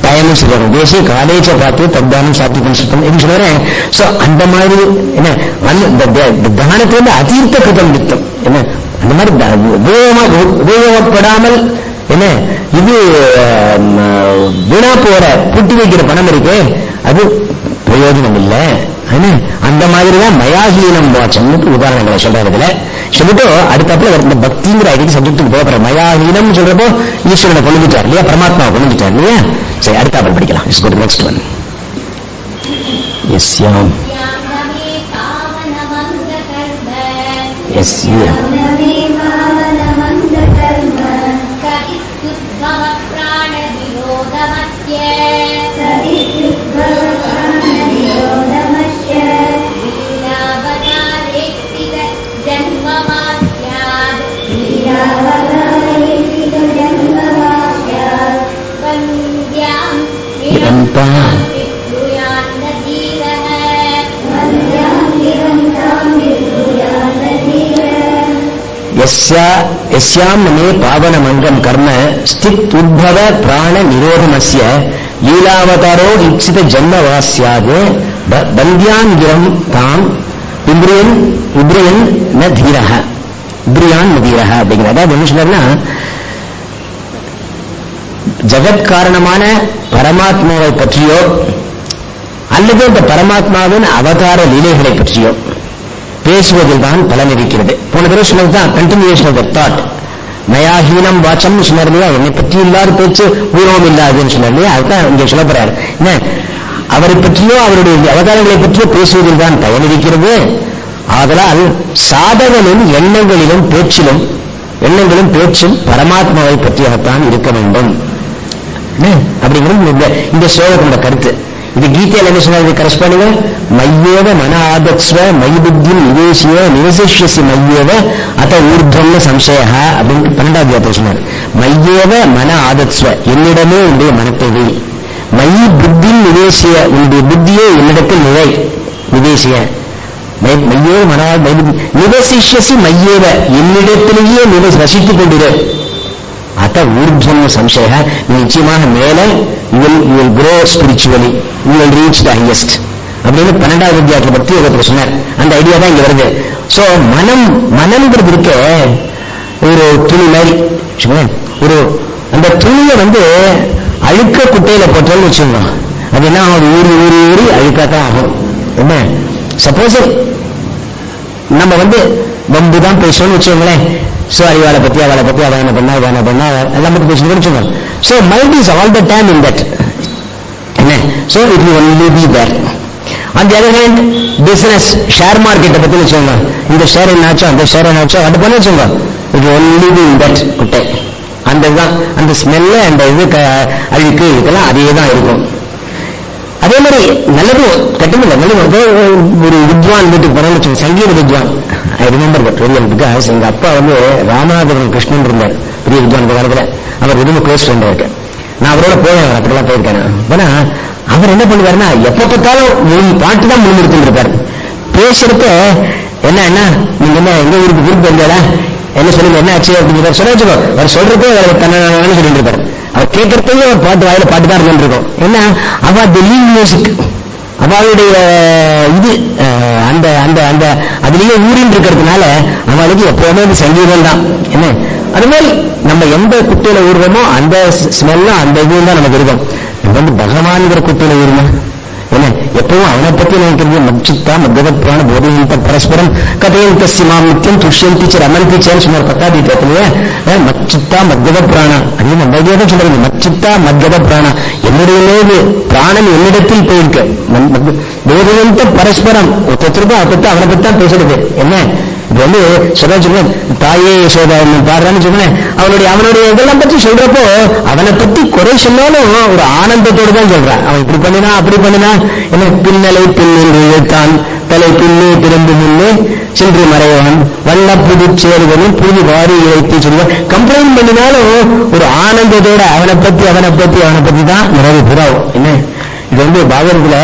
டைமும் சரியா இருக்கணும். தேசிய காலேஜை பார்த்து தத்தானம் சாத்விகம் சுத்தம் சொல்றேன். சோ அந்த மாதிரி என்ன தானத்தை வந்து அதீர்த்த கிருதம் வித்தம். என்ன, அந்த மாதிரி உபயோகப்படாமல் என்ன இது வீணா போற புட்டி வைக்கிற பணம் இருக்கு, அது பிரயோஜனம் இல்லை. அந்த மாதிரிதான் மயாஹீனம் வாச்சம் உதாரணங்களை சொல்றதுல சொல்லிட்டு அடுத்தப்பல இந்த பக்திங்கிற ஐடி சப்ஜெக்டுக்கு போகிற மயாஹீனம் சொல்றப்போ ஈஸ்வரனை கொண்டுட்டார் இல்லையா, பரமாத்மாவை கொண்டுட்டார் இல்லையா. சரி, அடுத்தாப்பல் படிக்கலாம். It's good. Next one. எஸ்யாம் எஸ்யாம் மே பாவனமங்கம் கர்ம ஸ்தித் உத்பவ பிராண நிரோதமஸ்ய லீலாவதாரோ இச்சித ஜன்மவாஸ்யாது பந்தியான் கிரம் தாம் உத்ரியன் ந தீரஹ உத்ரியான் ந தீரஹ அப்படிங்கிற. அதாவது என்ன சொல்றா, ஜகத் காரணமான பரமாத்மாவை பற்றியோ அல்லது இந்த பரமாத்மாவின் அவதார லீலைகளை பற்றியோ பேசுவதில் தான் பலன் இருக்கிறது. போன தடவை சொன்னதுதான் கண்டினியூஷன் ஆஃப் த தாட். மயாஹீனம் வாச்சம் சொன்னார் இல்லையா, என்னை பற்றி இல்லாத பேச்சு பூர்வம் இல்லாதுன்னு சொன்னார் இல்லையா, அதுதான் இங்க சொல்ல போறாரு. என்ன, அவரை பற்றியோ அவருடைய அவதாரங்களை பற்றியோ பேசுவதில் தான் பயன் இருக்கிறது. ஆதலால் சாதகனின் எண்ணங்களும் பேச்சும் பரமாத்மாவை பற்றியாகத்தான் இருக்க வேண்டும் அப்படிங்கிறது இந்த ஸ்லோகத்தோட கருத்து. இது கீதையில என்ன சொன்னாங்க கரஸ்பாண்டிங்க மையேவ மன ஆதத்ஸ்வ மை புத்தி நிவேசிய நிவசிஷ்யசி மையேவ அத ஊர்தம்னு சம்சய அப்படின்னு 12வது அத்தியாயத்தில் சொன்னார். மையேவ மன ஆதத்ஸ்வ என்னிடமே உடைய மனத்தை வை, மை புத்தி நிவேசிய உன்னுடைய புத்தியே என்னிடத்தில் நிலை நிவேசிய மையேவ மன நிவசிஷ்யசி மையேவ என்னிடத்திலேயே வசித்துக் கொண்டிரு அத்த ஊர்ஜம் சம்சய நிச்சயமாக மேல you will grow spiritually, you will reach the highest அப்படின்னு 12வது அத்தியாயத்தை பற்றி யோகத்தில் சொன்னார். அந்த ஐடியா தான் இங்க வருது. சோ மனம்ங்கிறது இருக்க ஒரு துணி மாதிரி ஒரு அந்த துணியை அழுக்க குட்டையில போட்டோம்னு வச்சுக்கோங்க, அது என்ன ஆகும் ஊறி ஊறி ஊறி அழுக்காத்தான் ஆகும். என்ன சப்போஸ் நம்ம வம்பு தான் பேசணும்னு வச்சுக்கோங்களேன், சோ அறிவாளை பத்தி அவளை பத்தி அவன் என்ன பண்ணா இவன் என்ன பண்ணா எல்லாம் பத்தி பேசணும்னு வச்சுக்கோங்க. So mind is all the time in that. என்ன so it will only be there. On the other hand business share மார்க்கெட்டை பத்தி வச்சுக்கோங்க, இந்த ஷேர் என்னாச்சோ அந்த ஷேர் என்னாச்சோ அது பண்ணி வச்சுக்கோங்க, it only be in that குட்டை. அந்த இதுதான் அந்த ஸ்மெல்லு அந்த இது அழுக்கு இதெல்லாம் அதே தான் இருக்கும். அதே மாதிரி நல்லதும் கட்டுமில்லை நல்லது. ஒரு வித்வான் வீட்டுக்கு போனாலும் வச்சுக்கோங்க, சங்கீத வித்வான். I remember that very well because எங்க அப்பா ராமநாதபுரம் கிருஷ்ணன் இருந்தார், பெரிய வித்வான் காலத்துல. அவர் ரொம்ப க்ளோஸ் ஃப்ரெண்ட் இருக்கு. நான் அவரோட போவேன், அப்படிலாம் போயிருக்கேன். ஆனா அவர் என்ன பண்ணுவாருன்னா எப்ப பார்த்தாலும் பாட்டு தான் முன்னிறுத்திட்டு இருப்பாரு. பேசுறத என்ன நீங்க என்ன எங்க ஊருக்கு விருப்பம் இருந்தா என்ன சொல்லுங்க என்ன ஆச்சு அப்படிங்கிற சொல்ல வச்சுக்கோ. அவர் சொல்றதே தன்னு சொல்லிட்டு இருப்பாரு. அவர் கேட்கறதுக்கு ஒரு பாட்டு வாயில பாட்டு தான் இருந்துருக்கும். என்ன அவ டெல்லி மியூசிக் அவளுடைய இது அந்த அந்த அந்த அதுலயே ஊரின் இருக்கிறதுனால அவளுக்கு எப்பவுமே சங்கீதம் தான். என்ன அது மாதிரி நம்ம எந்த குட்டையில ஊறுறோமோ அந்த ஸ்மெல்லும் அந்த இதுவும் தான் நமக்கு இருக்கும். நம்ம பகவான்கிற குட்டையில ஊருமா என்ன எப்பவும் அவனை பத்தி நினைக்கிறது மச்சித்தா மத்திய புராண போதையந்த பரஸ்பரம் கதையந்த சிமாம் நித்தியம் துஷ்யந்தி ரமந்தி சேன்னு சொன்னார் 10வது அத்தியாயத்திலேயே. மச்சித்தா மத்திய புராணம் அதே நம்ம ஐடியா தான் சொல்றது. மச்சித்தா மத்திய பிராணம் என்னுடைய பிராணம் என்னிடத்தில் போயிருக்கு. போதையந்த பரஸ்பரம் ஒருத்தருக்கும் அப்பத்தான் அவனை பத்தி தான் பேசுறது. என்ன இது சொல்ல சொல்லுவேன் தாயே யசோதா பாடுறான்னு சொல்லுவேன். அவனுடைய இதெல்லாம் பத்தி சொல்றப்போ அவனை பத்தி குறை சொன்னாலும் ஒரு ஆனந்தத்தோடு தான் சொல்றான். அவன் இப்படி பண்ணினா அப்படி பண்ணினா என்ன பின்னலை பின்னென்று இழுத்தான் தலை பின்னே திறந்து முன்னே சென்று மறைவான் வண்ண புது சேருவனும் புது வாரி இழைத்து சொல்லுவான். கம்ப்ளைண்ட் பண்ணினாலும் ஒரு ஆனந்தத்தோட அவனை பத்தி தான் நிறைய புறாவும். என்ன இது பாகவதத்துல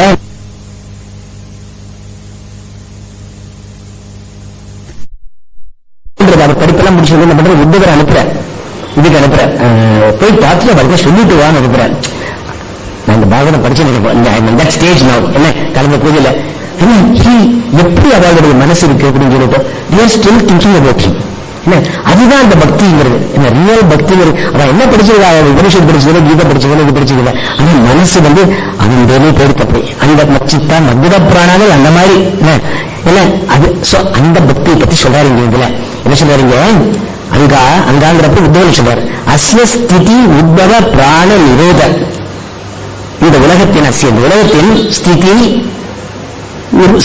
படிப்பெல்லாம் முடிச்சு என்ன பண்ற உத்தவரை அனுப்புறேன், இதுக்கு அனுப்புறேன், போய் பார்த்துட்டு படிக்க சொல்லிட்டு வான்னு அனுப்புறேன். நான் இந்த பாகவதம் படிச்சு ஸ்டேஜ் நான் என்ன கலந்த பூஜையில எப்படி அவளுடைய மனசு இருக்கு அப்படின்னு சொல்லிட்டு அதுதான் அந்த பக்திங்கிறது. என்ன ரியல் பக்திங்கிறது. அவன் என்ன படிச்சிருக்கா, உபனிஷத் படிச்சதுல கீதை படிச்சதுல இது படிச்சதுல ஆனா மனசு அவன் வேலையை போயிருக்கு. அப்படி அந்த மச்சித்தா மத்திய பிராணாவில் அந்த மாதிரி என்ன அது அந்த பக்தியை பத்தி சொல்றாரு. இதுல என்ன சொல்றாருங்க அங்காங்கிறப்ப உத்தவன் சொல்றாரு அஸ்ய ஸ்திதி உத்பவ பிராண நிரோத. இந்த உலகத்தின் இந்த உலகத்தின்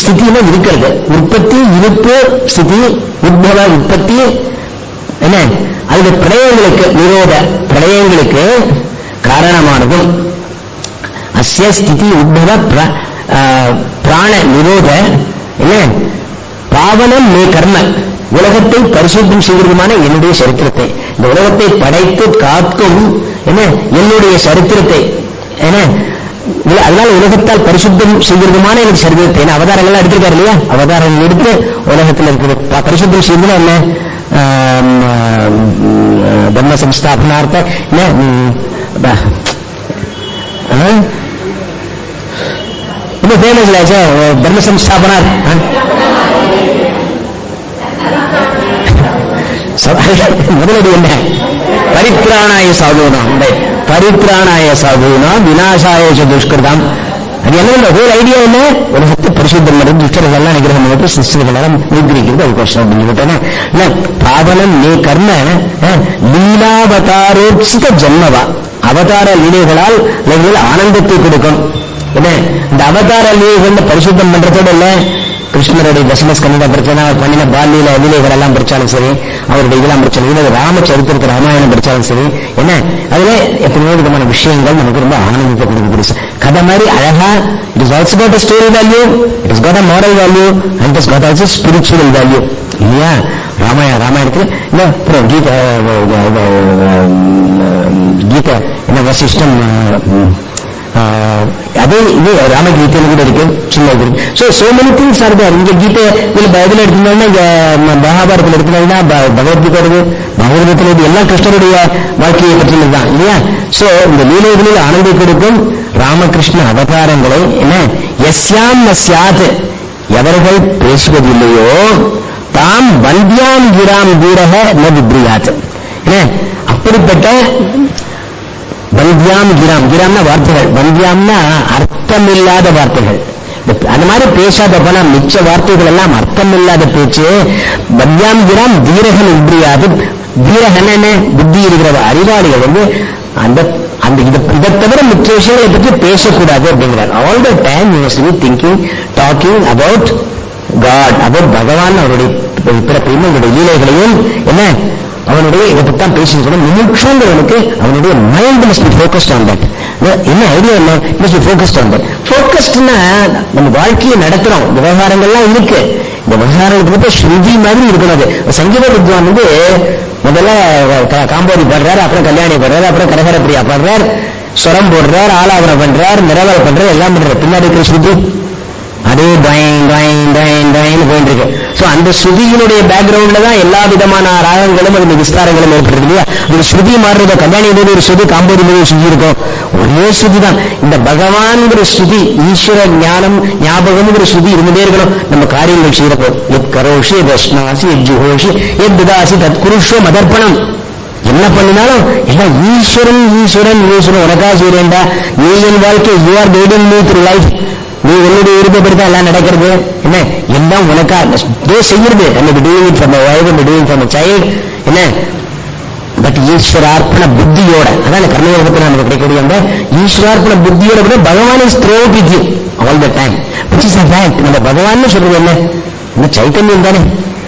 ஸ்திதியில இருக்கிறது உற்பத்தி இருப்பு ஸ்திதி உத்பவ உற்பத்தி என்ன அது பிரளயங்களுக்கு நிரோத பிரளயங்களுக்கு காரணமானதும் அஸ்ய ஸ்திதி உத்பவ பிராண நிரோத என்ன பாவனம் மே கர்ம உலகத்தை பரிசுத்தம் செய்வதுமான என்னுடைய சரித்திரத்தை இந்த உலகத்தை படைத்து காக்கும் என்ன என்னுடைய சரித்திரத்தை என்ன அதனால உலகத்தால் பரிசுத்தம் செய்வதுமான எனக்கு சரித்திரத்தை என்ன அவதாரங்கள்லாம் எடுத்திருக்காரு இல்லையா. அவதாரங்கள் எடுத்து உலகத்தில் இருக்கிறது பரிசுத்தம் செய்வது என்ன பிரம்ம சம்ஸ்தாபனார்த்த ரொம்ப ஃபேமஸ் இல்ல சார் பிரம்ம சம்ஸ்தாபனார் முதலடி என்ன பரித்ராணாய சாதுனாம் பரித்ராணாய சாதுனா விநாசாய துஷ்கிருதம். அது என்ன ஹோல் ஐடியா என்ன உலகத்தை பரிசுத்தம் பண்ணி துஷ்டர்களெல்லாம் நினைக்கிறோம் மட்டும் சிஸ்டர்களெல்லாம் நிர்கிரிக்கிறது அது கொஸ்டின் அப்படின்னு சொல்லிட்டேன். பாவனம் நீ கர்ம லீலாவதாரோட்சித ஜன்மவா அவதார லீலைகளால் ஆனந்தத்தை கொடுக்கும். என்ன இந்த அவதார லீலைகள் பரிசுத்தம் பண்றதோட இல்ல கிருஷ்ணருடைய தசமஸ் கன்னிகா பிரச்சனை, அவர் பண்ணின பால்யீல லீலைகள் எல்லாம் படிச்சாலும் சரி, அவருடைய இதெல்லாம் படிச்சாலும் சரி, ராமச்சரித்திரத்தை ராமாயணம் படிச்சாலும் சரி, என்ன அதுல எத்தனையோ விதமான விஷயங்கள் நமக்கு ரொம்ப ஆனந்தத்தை கொடுக்கக்கூடிய கதை மாதிரி அழகா. It is also got a story value, it has got a moral value, and it has got also spiritual value. இல்லையா? ராமாயணத்துல இல்ல அப்புறம் கீதை என்ன வசிஷ்டம், அதே இது ராமகீதையில கூட இருக்கு, சின்ன இது. So many things are there. இங்க கீதை பைபிள் எடுத்தீங்கன்னா, இங்க மகாபாரதத்தில் எடுத்தீங்கன்னா பகவத்கீதை வருது, பகவத்கீதையில இது எல்லாம் கிருஷ்ணருடைய வாழ்க்கையை பற்றினதுதான் இல்லையா? சோ இந்த லீலைகளில் ஆனந்தம் கொடுக்கும் ராமகிருஷ்ண அவதாரங்களை என்ன எஸ்யாம் நஸ்யாத், எவர்கள் பேசுவதில்லையோ தாம் வந்தியாம் கிராம் தூரக ந விப்ரியாத். அப்படிப்பட்ட வந்தியாம் கிராம், கிராம்னா வார்த்தைகள், வந்தியாம்னா அர்த்தமில்லாத வார்த்தைகள். அந்த மாதிரி பேசாத போனா மிச்ச வார்த்தைகள் எல்லாம் அர்த்தமில்லாத பேச்சு. வந்தியாம் கிராம் தீரகன் விப்ரியாது. தீரகன் என்ன? புத்தி இருக்கிற அறிவாளிகள் அந்த அந்த இதை தவிர மிச்ச விஷயங்களை பற்றி பேசக்கூடாது அப்படிங்கிறார். All the time you must be thinking, talking about God, about பகவான், அவருடைய பிறப்பையும் அவருடைய லீலைகளையும் என்ன அவனுடைய இதை பற்றி தான் பேசிக்கணும். முமுட்சுங்கிறவனுக்கு அவனுடைய mind must be focused on that. என்ன ஐடியா என்ன? Must be focused on that. ஃபோக்கஸ்ட்னா நம்ம வாழ்க்கையை நடத்துறோம், விவகாரங்கள்லாம் இருக்கு. இந்த விவகாரங்களுக்கு ஸ்ருதி மாதிரி இருக்கணும். அது சங்கீத வித்வான் முதல்ல காம்போதி பாடுறாரு, அப்புறம் கல்யாணி பாடுறாரு, அப்புறம் கரகர பிரியா பாடுறார், ஸ்வரம் போடுறார், ஆலாபனம் பண்றார், நிறவல் பண்றார், எல்லாம் பண்றாரு. பின்னாடி இருக்கிற ஸ்ருதி அதே போயிட்டு இருக்கு. சோ அந்த ஸ்ருதியினுடைய பேக்ரவுண்ட்ல தான் எல்லா விதமான ராகங்களும் அந்த விஸ்தாரங்களும் ஏற்படுறது இல்லையா? ஒரு ஸ்ருதி மாறுறத, கல்யாணி போது ஒரு ஸ்ருதி, காம்போதி போது ஒரு ஸ்ருதி இருக்கும், ஒரே ஸ்ருதி தான். இந்த பகவான்கிற ஸ்ருதி, ஈஸ்வர ஞானம் ஞாபகம்ங்கிற ஸ்ருதி இருந்துட்டே இருக்கணும். நம்ம காரியங்கள் செய்யறப்போ எத் கரோஷி எத் அஷ்னாசி எத் ஜுஹோஷி எத் விதாசி தத் குருஷ்வ மதர்ப்பணம். என்ன பண்ணினாலும் எல்லாம் ஈஸ்வரன் ஈஸ்வரன் ஈஸ்வரன் உனக்கா செய்யறேன்டா. நீ என் வாழ்க்கை, you are guiding me through life. நீ உன்னுடைய விருப்பப்படுத்த எல்லாம் நடக்கிறது, என்ன எல்லாம் உனக்கா செய்யறது. என்ன பட் ஈஸ்வரார்ப்பண புத்தியோட, அதான் கர்மயோகத்தில் நமக்கு கிடைக்கக்கூடிய அந்த ஈஸ்வரார்ப்பண புத்தியோட கூட பகவான் is throat with you all the time, which is a fact. நம்ம பகவான் சொல்றது என்ன? இந்த சைத்தன்யம் தானே,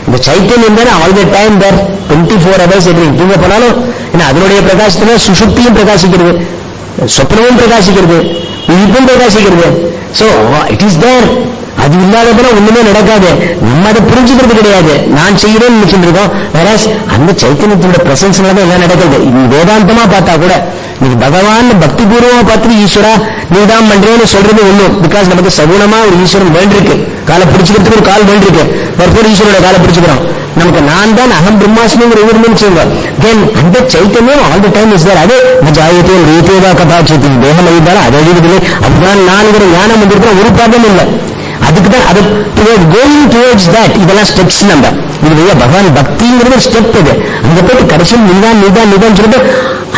இந்த சைத்தன்யம் தானே all the time there 24 hours. தூங்க போனாலும் என்ன அதனுடைய பிரகாசத்துல சுசுப்தியும் பிரகாசிக்கிறது, சொப்னமும் பிரகாசிக்கிறது, விழிப்பும் பிரகாசிக்கிறது. So it is there. அது இல்லாதப்ப ஒண்ணுமே நடக்காது. நம்ம அதை புரிஞ்சுக்கிறது கிடையாது, நான் செய்யறேன்னு நினைச்சுட்டு இருக்கோம். வேற அந்த சைத்தன்யத்தோட பிரசன்ஸ்ல தான் எல்லாம் நடக்குது. வேதாந்தமா பார்த்தா கூட நீங்க பகவான் பக்தி பூர்வமா பார்த்துட்டு ஈஸ்வரா நீதான் பண்றேன்னு சொல்றது ஒண்ணும். பிகாஸ் நமக்கு சகுணமா ஒரு ஈஸ்வரன் வேண்டிருக்கு, காலை பிடிச்சுக்கிறதுக்கு ஒரு கால் வேண்டிருக்கு, ஒரு ஈஸ்வரோட காலை பிடிச்சுக்கிறோம். நமக்கு நான் தான் அகம் பிரம்மாஸ்மிங்கிற இவருன்னு சொல்லுவோம். தென் அந்த சைத்தன்யம் all the time is there. அது ஜாயத்தே ரீதேவா கதாச்சித்தி தேகம் அழிந்தாலும் அதை அழிவதில்லை. அப்படிதான் நான்கிற ஞானம் வந்திருக்கிற ஒரு ப்ராப்ளம் இல்லை. அதுக்கு தான் அது கோயிங் டுவர்ட்ஸ் தட். இதெல்லாம் ஸ்டெப்ஸ். நம்ம இது பகவான் பக்திங்கிறது ஸ்டெப். அது அங்க போயிட்டு கடைசியில் நீதான் நீதான் நீதான் சொல்லிட்டு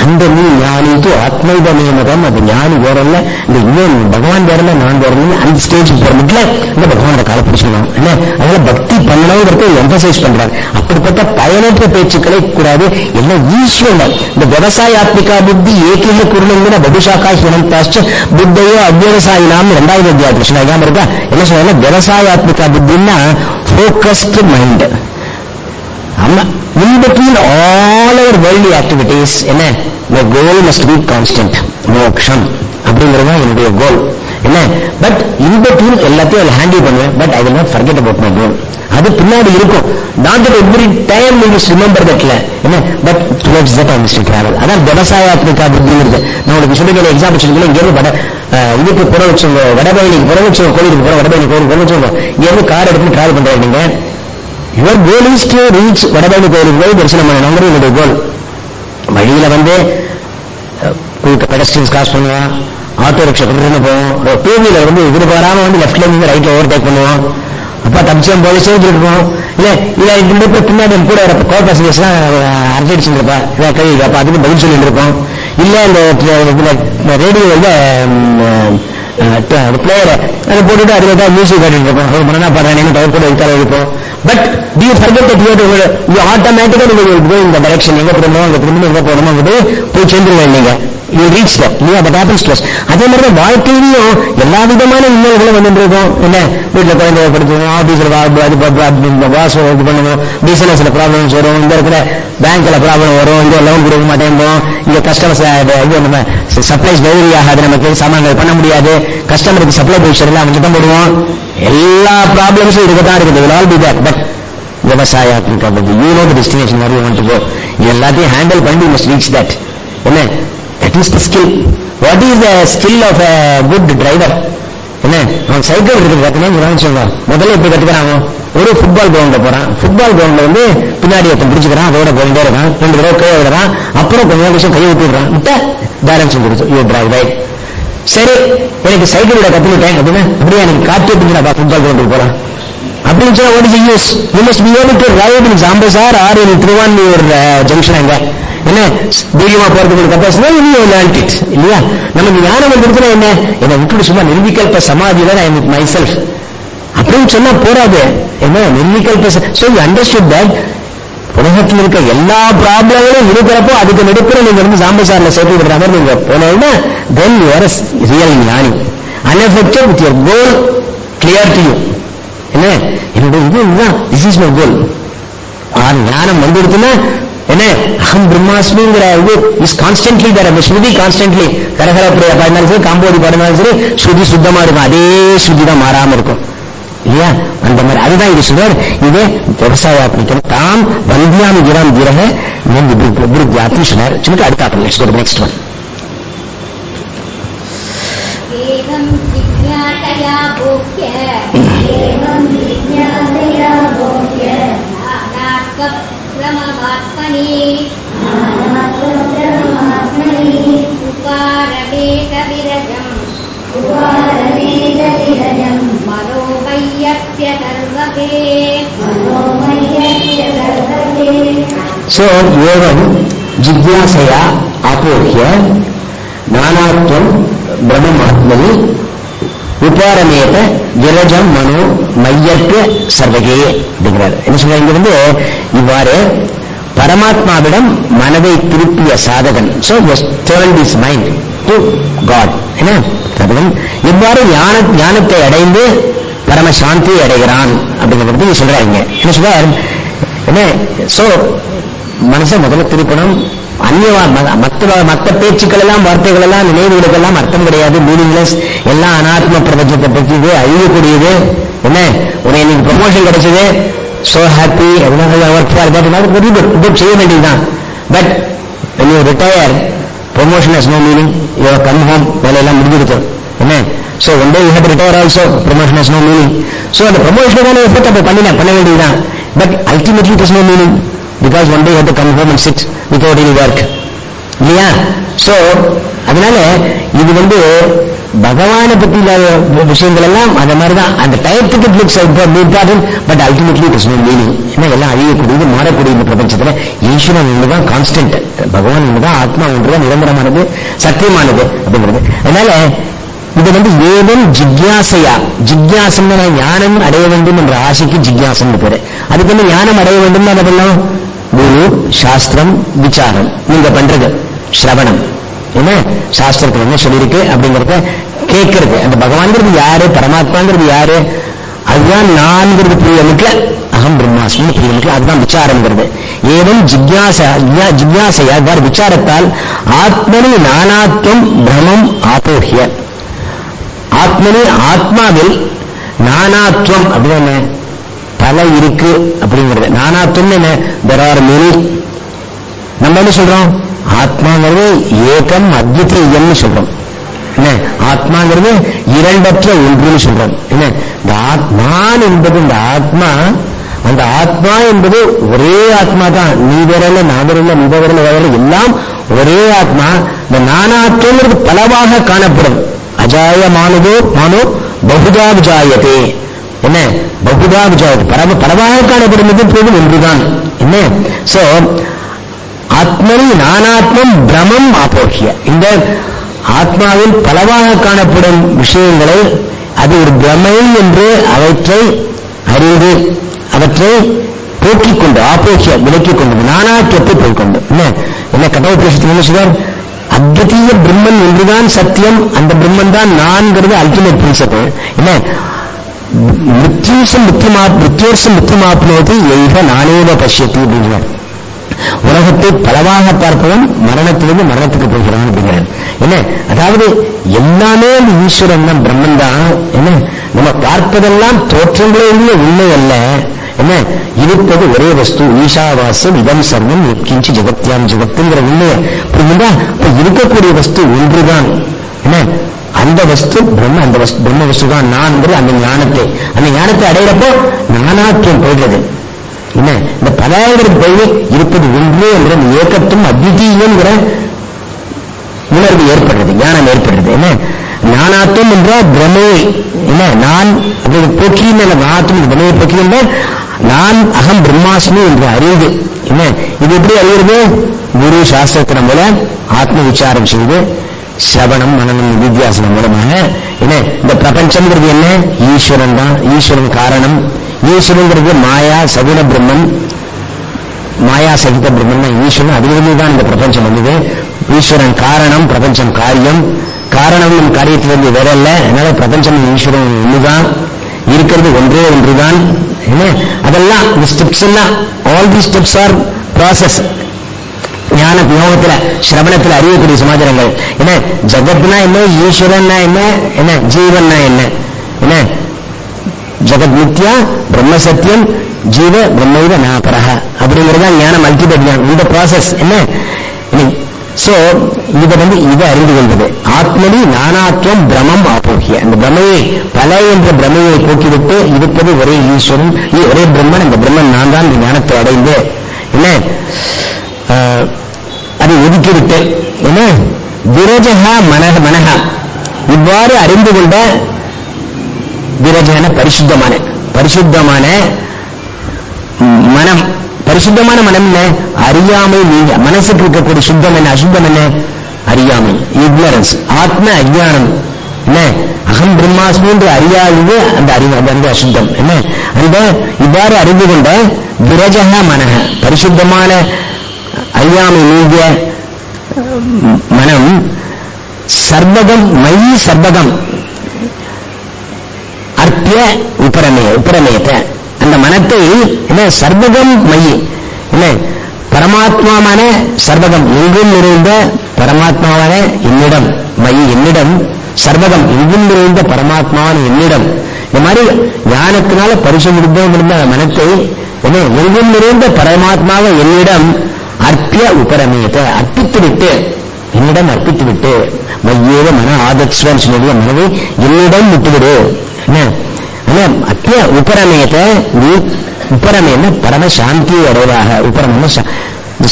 அந்த நீ ஞானிக்கு ஆத்மைத நியமகம். அது ஞானி வேறல்ல, இந்த இன்னும் பகவான் வேறல்ல, நான் வேறல்ல. அந்த ஸ்டேஜ் போறதுல இந்த பகவானோட காலை பிடிச்சிக்கணும். என்ன அதனால பக்தி பண்ணணுங்கிறத எம்பசைஸ் பண்றாங்க. அப்படிப்பட்ட பயனற்ற பேச்சுக்களை கூடாது. எல்லாம் ஈஸ்வரன். இந்த விவசாயாத்மிகா புத்தி ஏகீக குருங்கிற பகுஷாக்கா சுனந்தாச்ச புத்தையோ அவ்வியவசாயினாம் 2வது அத்தியாயம் கிருஷ்ணாயாம இருக்கா. என்ன சொல்றாங்க? விவசாயாத்மிகா புத்தின்னா focused mind. In between all our worldly activities, என்ன my goal must be constant. மோக்ஷம் அப்படிங்கிறதா என்னுடைய கோல். என்ன பட் in between எல்லாத்தையும் ஹேண்டில் பண்ணுவேன். But I will not forget about my goal. அது பின்னாடி இருக்கும். Not that every time we must remember that. என்ன but towards that I must travel. அதான் விவசாயாத்மிகா புத்திங்கிறது. நான் உங்களுக்கு சொல்லிக்கிற எக்ஸாம்பிள் சொல்லிக்கல. இங்கேருந்து இதுக்கு புற வச்சுங்க, வடபழனிக்கு புற வச்சுங்க, கோயிலுக்கு புற வடபழனி கோயிலுக்கு புற வச்சுங்க. இங்கேருந்து கார் எடுத்து டிராவல் பண்றாங்க. நீங்க your goal is to reach Vadapalani கோயிலுக்கு போய் தரிசனம் பண்ணணும். என்னுடைய கோல். வழியில பெடஸ்ட்ரியன்ஸ் கிராஸ் பண்ணுவோம், ஆட்டோ ரிக்ஷா கொண்டு போவோம், டூ வீலர் எதிர்பாராம லெஃப்ட்ல இருந்து ரைட்ல ஓவர்டேக் பண்ணுவோம். அப்பா தப்பிச்சோம் போலீஸே இருப்போம். இல்ல பின்னாடி கூட கோ பேசஞ்சர்ஸ் எல்லாம் அரட்டை அடிச்சுருப்பா, கழிப்பா, அதுக்கு பதில் சொல்லிட்டு இருப்போம். இல்ல இந்த ரேடியோ பிளேயரை அதை போட்டுட்டு அதுல தான் மியூசிக் காட்டிட்டு இருப்போம். மனநா பாடுறானு டவர் கூட வைத்தால வைப்போம். But do you forget that you automatically will go in the direction. எங்க திரும்பணும், அங்க திரும்பணும், எங்க போகணுமோ அங்க போய் சேர்ந்துருவேன். நீங்க you reach that. இல்லையா? that happens to us. அதே மாதிரி தான் வாழ்க்கையிலையும் எல்லா விதமான இன்னல்களும் வந்துட்டு இருக்கும். என்ன வீட்டுல குழந்தைய படுத்துவோம், ஆபீஸ்ல வாசம் இது பண்ணுவோம், பிசினஸ்ல ப்ராப்ளம்ஸ் வரும், இந்த இருக்கிற பேங்க்ல ப்ராப்ளம் வரும், இங்க லோன் கொடுக்க மாட்டேங்குவோம், இங்க கஸ்டமர்ஸ் நம்ம சப்ளைஸ் டெலிவரி ஆகாது, நமக்கு சாமான்கள் பண்ண முடியாது, கஸ்டமருக்கு சப்ளை பொசிஷன் அவங்க தான் போடுவோம், எல்லா ப்ராப்ளம்ஸும் இருக்கதான் இருக்குது. will all be there. But விவசாயத்துக்கு அப்படி you know the destination where you want to go. எல்லாத்தையும் ஹேண்டில் பண்ணி you must reach that. என்ன that is the skill. What is the skill of a good driver? என்ன அவன் சைக்கிள் இருக்குது பார்த்தீங்கன்னா சொல்றான், முதல்ல எப்படி கத்துக்கிறாங்க, ஒரு ஃபுட்பால் கிரவுண்ட்ல போறான், ஃபுட்பால் கிரவுண்ட்ல வந்து பின்னாடி ஒருத்தன் பிடிச்சுக்கிறான், அதோட போயிட்டே இருக்கான், 2 தடவை கை விடுறான், அப்புறம் கொஞ்ச விஷயம் கையை விட்டு விடுறான், விட்ட பேலன்ஸ் கொடுத்து யூ டிரைவ் ரைட். சரி எனக்கு சைக்கிள் விட கத்துக்கிட்டேன் அப்படின்னா அப்படியே எனக்கு காட்டு எடுத்துக்கிறா ஃபுட்பால் கிரவுண்டுக்கு போறான் அப்படின்னு சொன்னா what is the use? You must be able to ride in Zambasar or in Trivandrum junction. அங்க என்ன தைரியமா போறதுக்கு கப்பாசிட்டி you learned it. இல்லையா? நமக்கு ஞானம் வந்துருக்குன்னா என்ன விட்டுட்டு சும்மா நிர்விகல்ப சமாதியில நான் வித் மை செல்ஃப் அப்படின்னு சொன்னா போறாது. என்ன நிர்விகல்ப so you understood that உலகத்தில் இருக்க எல்லா ப்ராப்ளங்களும் இருக்கிறப்போ அதுக்கு நடுப்புற நீங்க வந்து சாம்பசாரில் சேர்த்து விடுற மாதிரி நீங்க போனீங்கன்னா then you are a real ஞானி, unaffected with your goal clear to you. என்ன என்னுடைய இதுதான் this is my goal. ஞானம் வந்துடுதுன்னா என்ன அகம் பிரம்மாஸ்மிங்கிற இது இஸ் கான்ஸ்டன்ட்லி தர ஸ்ருதி கான்ஸ்டன்ட்லி கரகர பிரியா பாடினாலும் சரி, காம்போதி பாடினாலும் சரி, ஸ்ருதி சுத்தமா இருக்கும், அதே ஸ்ருதி தான் மாறாம இருக்கும். இல்லையா? அந்த மாதிரி அதுதான் இது சொல்றார். இது விவசாயாத்மிக்கம் தாம் வந்தியாமி கிராம் வீரக விருத்தியாத்மி சொன்னார். சொல்லிட்டு அடுத்தாப்பம் next one. So, evam jigyasaya apohya nanatvam brahmaatmani உபாரமேத விரஜம் மனோ மையற்ற சர்வகே அப்படிங்கிறார். என்ன சொல்ற இங்க வந்து இவ்வாறு பரமாத்மாவிடம் மனதை திருப்பிய சாதகன் so just turned his mind to God. என்ன சாதகன் இவ்வாறு ஞானத்தை அடைந்து பரமசாந்தி அடைகிறான் அப்படிங்கிறது சொல்றாங்க. என்ன சொல்றார்? என்ன சோ மனசை முதல்ல திருப்பணும். மற்ற பேச்சுக்கள் எல்லாம் வார்த்தைகள் எல்லாம் நினைவுகளுக்கெல்லாம் அர்த்தம் கிடையாது, மீனிங்லெஸ், எல்லாம் அனாத்ம பிரபஞ்சத்தை பற்றியது, அழியக்கூடியது. என்ன உனக்கு இன்னைக்கு ப்ரமோஷன் கிடைச்சது, சோ ஹாப்பி, செய்ய வேண்டியதுதான். But when you retire, promotion has no meaning. You have come home, வேலையெல்லாம் முடிஞ்சிருக்கு. என்ன so one day you have to retire also, promotion has no meaning. So அந்த ப்ரமோஷனுக்கான எஃபர்ட் அப்ப பண்ண வேண்டியதுதான். But ultimately it has no meaning because one day you have to come home and sit without any work. இல்லையா? சோ அதனால இது வந்து பகவானை பத்தி விஷயங்கள் எல்லாம் அந்த மாதிரிதான். அந்த டயத்துக்கு it looks important but ultimately it is no meaning. ஏன்னா எல்லாம் அழியக்கூடியது, மாறக்கூடிய இந்த பிரபஞ்சத்துல ஈஸ்வரன் ஒண்ணுதான் கான்ஸ்டன்ட், பகவான் ஒண்ணுதான், ஆத்மா ஒன்றுதான் நிரந்தரமானது, சத்தியமானது அப்படிங்கிறது. அதனால இது வந்து ஏவன் ஜிக்யாசையா, ஜிக்யாசம் ஞானம் அடைய வேண்டும் என்ற ஆசைக்கு ஜிக்யாசம் பேரு. அதுக்கு வந்து ஞானம் அடைய வேண்டும் என்ன பண்ணலாம்? குரு, சாஸ்திரம், விசாரம், நீங்க பண்றது சிரவணம். என்ன சாஸ்திரத்துல என்ன சொல்லியிருக்கு அப்படிங்கறத கேட்கறது. அந்த பகவான்கிறது யாரு, பரமாத்மாங்கிறது யாரு, அதுதான் நான்கிறது பிரியனுக்கு, அகம் பிரம்மாஸ்மி பிரியனுக்கு, அதுதான் விசாரம்ங்கிறது. ஏவம் ஜிக்யாசையா விசாரத்தால் ஆத்மனி நானாத்வம் பிரமம் ஆபோஹ்ய, ஆத்மனி ஆத்மாவில் நானாத்வம் அப்படின்னு பல இருக்கு அப்படிங்கிறது. நானாத்வம் என்ன? there are many. நம்ம என்ன சொல்றோம்? ஆத்மாங்கிறது ஏகம் அத்விதீயம்னு சொல்றோம். என்ன ஆத்மாங்கிறது இரண்டற்ற ஒன்றுன்னு சொல்றோம். என்ன இந்த நான் என்பது இந்த ஆத்மா, அந்த ஆத்மா என்பது ஒரே ஆத்மா தான். நீ வரல, நான் வரல, நீ வரல, வரல, எல்லாம் ஒரே ஆத்மா. இந்த நானாத்வங்கிறது பலவாக காணப்படும். அஜாயமானதோ மானோ பகுதா விஜாயத்தே. என்ன பகுதா விஜாயத்தை பலவாக காணப்படுவது போதும் ஒன்றுதான். என்ன சோ ஆத்மனி நானாத்மம் பிரமம் ஆபோக்கிய, இந்த ஆத்மாவில் பலவாக காணப்படும் விஷயங்களை அது ஒரு பிரமை என்று அவற்றை அறிந்து அவற்றை போக்கிக் கொண்டு, ஆபோக்கிய விலக்கிக் கொண்டு, நானாத்வத்தை போய்கொண்டு. என்ன என்ன கட்டோபனிஷத்தில் என்ன சொல்றார்? அத்விதீய பிரம்மன் ஒன்றுதான் சத்தியம், அந்த பிரம்மன் தான் நான்கிறது அல்டிமேட் பிரின்சிபிள். என்ன மிருத்யோர்ஷம் முத்தியமாப்னோதி எய்க நானேவ பஷ்யத்தி அப்படிங்கிறார். உலகத்தை பலவாக பார்ப்பவன் மரணத்திலிருந்து மரணத்துக்கு போகிறான் அப்படிங்கிறார். என்ன அதாவது எல்லாமே ஈஸ்வரன் தான், பிரம்மன் தான். என்ன நம்ம பார்ப்பதெல்லாம் தோற்றங்களே உண்மை அல்ல. என்ன இருப்பது ஒரே வஸ்து, ஈஷாவாசம் இதம் சர்வம் கிஞ்சி ஜெகத்யாம் ஜெகத்துங்கிற உண்மையை புரியுதா? இருக்கக்கூடிய வஸ்து ஒன்றுதான். என்ன அந்த வஸ்து பிரம்ம, அந்த பிரம்ம வஸ்து தான் நான். அந்த ஞானத்தை அடையிறப்போ நானாத்துவம் போயிடுறது. என்ன இந்த பலாயிரம் போய் இருப்பது ஒன்று என்கிற ஏக்கத்தும் அத்விதீயங்கிற உணர்வு ஏற்படுறது, ஞானம் ஏற்படுறது. என்ன ஞானாத்துவம் என்ற பிரமே, என்ன நான் அப்படி போக்கியும் நாத்தும் பிரமையை போக்கியும் நான் அகம் பிரம்மாஸ்மி என்று அறிவு. என்ன இது எப்படி அறிவுறது? குரு சாஸ்திரத்தின் மூலம் ஆத்ம விசாரம் செய்து சிரவணம் மனனம் வித்தியாசனம் மூலமாக. என்ன இந்த பிரபஞ்சம்ங்கிறது என்ன? ஈஸ்வரன் தான். ஈஸ்வரன் காரணம். ஈஸ்வரங்கிறது மாயா சகுண பிரம்மன், மாயா சகித பிரம்மன் தான் ஈஸ்வரன். அதிலிருந்து தான் இந்த பிரபஞ்சம் வந்தது. ஈஸ்வரன் காரணம், பிரபஞ்சம் காரியம். காரணம் நம் காரியத்திலிருந்து வேற இல்ல. அதனால பிரபஞ்சம் ஈஸ்வரன் ஒண்ணுதான், இருக்கிறது ஒன்றே ஒன்றுதான். என்ன அதெல்லாம் இந்த ஸ்டெப்ஸ் எல்லாம், all the steps R process. ஞான யோகத்துல சிரவணத்துல அறியக்கூடிய சமாச்சாரங்கள். என்ன ஜகத்னா என்ன, ஈஸ்வரன்னா என்ன, என்ன ஜீவன்னா என்ன. என்ன ஜகத் மித்யா பிரம்ம சத்தியம் ஜீவ பிரம்மைவ நாபரஹ அப்படிங்கிறதா ஞானம், அல்டிமேட் ஞானம். இந்த ப்ராசஸ் என்ன. சோ இதை அறிந்து கொள்வது. ஆத்மனி நானாத்வம் பிரமம் ஆபோகிய, அந்த பிரமையை பல என்ற பிரமையை போக்கிவிட்டு இருப்பது ஒரே ஈஸ்வரன், ஒரே பிரம்மன். அந்த பிரம்மன் நான் தான். இந்த ஞானத்தை அடைந்து என்ன அதை ஒதுக்கிவிட்டு என்ன விரஜகா மனஹா இவ்வாறு அறிந்து கொண்ட விரஜன பரிசுத்தமான மனம். பரிசுத்தமான மனம் என்ன? அறியாமை. நீங்க மனசுக்கு இருக்கக்கூடிய சுத்தம் என்ன, அசுத்தம் என்ன? அறியாமை, இக்னரன்ஸ், ஆத்ம அஜ்ஞானம். என்ன அகம் பிரம்மாஸ்மி என்று அறியாதது அந்த அறிவு அசுத்தம். என்ன அந்த இவ்வாறு அறிந்து கொண்ட விரஜக மனக பரிசுத்தமான அறியாமை நீங்கிய மனம் சர்வகம் மயி சர்வகம் அர்த்திய உபரமேயத்தை, அந்த மனத்தை என்ன சர்வகம் மயி, என்ன பரமாத்மாவான சர்வகம் எங்கும் நிறைந்த பரமாத்மாவான என்னிடம், மயி என்னிடம், சர்வகம் எங்கும் நிறைந்த பரமாத்மாவான என்னிடம். இந்த மாதிரி ஞானத்தினால பரிசுத்தம் இருந்த மனத்தை என்ன எங்கும் நிறைந்த பரமாத்மாவை என்னிடம் அர்ப்பிய உபரமேயத்தை அர்ப்பித்து விட்டு, என்னிடம் அர்ப்பித்து விட்டு, மையேவ மன ஆதத்ஸ்வன் சொல்லிய மனதை என்னிடம் விட்டுவிடு. என்ன அத்திய உபரமேயத்தை, உபரமேன பரம சாந்தி அடைவாக, உபரம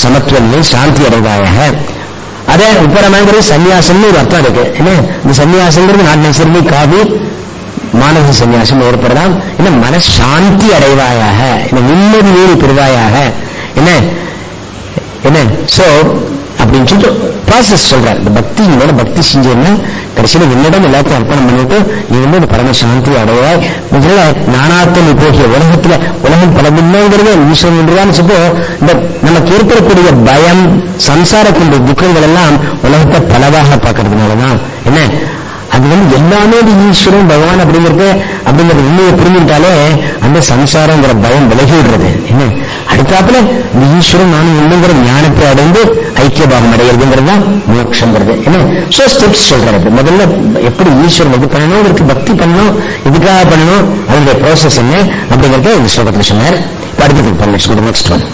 சமத்துவம் சாந்தி அடைவாயாக. அத உபரமங்கிறது சன்னியாசம்னு ஒரு அர்த்தம் இருக்கு. என்ன இந்த சன்னியாசங்கிறது நாட் நெசசரிலி காவி மானச சன்னியாசம் ஏற்படலாம். என்ன மனசாந்தி அடைவாயாக, என்ன நிம்மதி நீடி பெறுவாயாக. என்ன என்ன சோ அப்படின்னு சொல்லிட்டு ப்ராசஸ் சொல்றாரு. இந்த பக்தி மேல பக்தி செஞ்சேன்னா கடைசியில் என்னிடம் எல்லாத்தையும் அர்ப்பணம் பண்ணிட்டு நீ இந்த பரமசாந்தி அடைவாய். முதல்ல நானாத்தம் போகிய உலகம் பல முன்னங்கிறது ஈஸ்வரன் என்றுதான் சொல்லிட்டு இந்த நமக்கு ஏற்படக்கூடிய பயம் சம்சாரத்தினுடைய துக்கங்கள் எல்லாம் உலகத்தை பலவாக பார்க்கறதுனாலதான். என்ன அது எல்லாமே ஈஸ்வரன் பகவான் அப்படிங்கிறது உண்மையை புரிஞ்சுட்டாலே அந்த சம்சாரங்கிற பயம் விலகிடுறது. என்ன அடுத்தாப்புல இந்த ஈஸ்வரன் நானும் ஒண்ணுங்கிற ஞானத்தை அடைந்து ஐக்கிய பாகம் அடைகிறதுங்கிறது தான் மோட்சங்கிறது. என்ன சோ ஸ்டெப்ஸ் சொல்றது. முதல்ல எப்படி ஈஸ்வரன் இது பண்ணணும், இதற்கு பக்தி பண்ணணும், இதுக்காக பண்ணணும், அதனுடைய ப்ராசஸ் என்ன அப்படிங்கறத இந்த ஸ்லோகத்தில் சொன்னார். அடுத்தது நெக்ஸ்ட் ஒன்.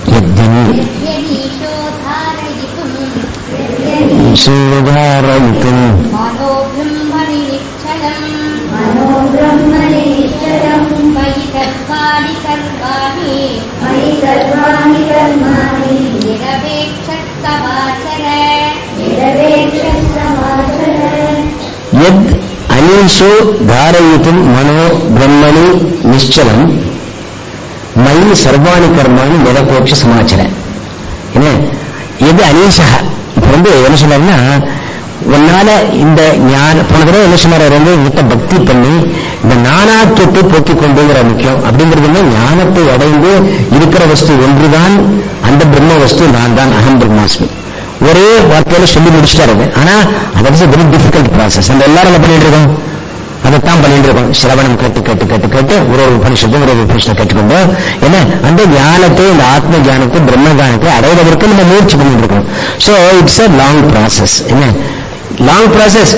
யத் அனீஷோ தாரயித்தும் மனோ பிரம்மணி நிச்சலம் மயி சர்வாணி கர்மாணி நிரபேட்ச சமாச்சர. என்ன எது அனீஷா இப்ப என்ன சொன்னாருன்னா, உன்னால இந்த ஞான போன தடவை என்ன சொன்னார், விட்ட பக்தி பண்ணி இந்த நானாத்துவத்தை போக்கிக் கொண்டுங்கிற முக்கியம். அப்படிங்கிறது ஞானத்தை அடைந்து இருக்கிற வஸ்து ஒன்றுதான் அந்த பிரம்ம வஸ்து. வஸ்து நான் தான், அகம் பிரம்மாஸ்மி. ஒரே வார்த்தையில சொல்லி முடிச்சுட்டாரு. ஆனா அது வெரி டிஃபிகல்ட் ப்ராசஸ். நம்ம எல்லாரும் என்ன பண்ணிட்டு இருக்கோம்? அதைத்தான் பண்ணிட்டு இருக்கோம். சிரவணம் கேட்டு கேட்டு கேட்டு கேட்டு ஒரு உபனிஷத்தும் ஒரு உபனிஷத்தை கேட்டுக்கொண்டு என்ன அந்த ஞானத்தை, இந்த ஆத்ம ஞானத்தை, பிரம்ம ஞானத்தை அடைவதற்கு நம்ம முயற்சி பண்ணிட்டு இருக்கோம். So it's a long process. என்ன லாங் ப்ராசஸ்?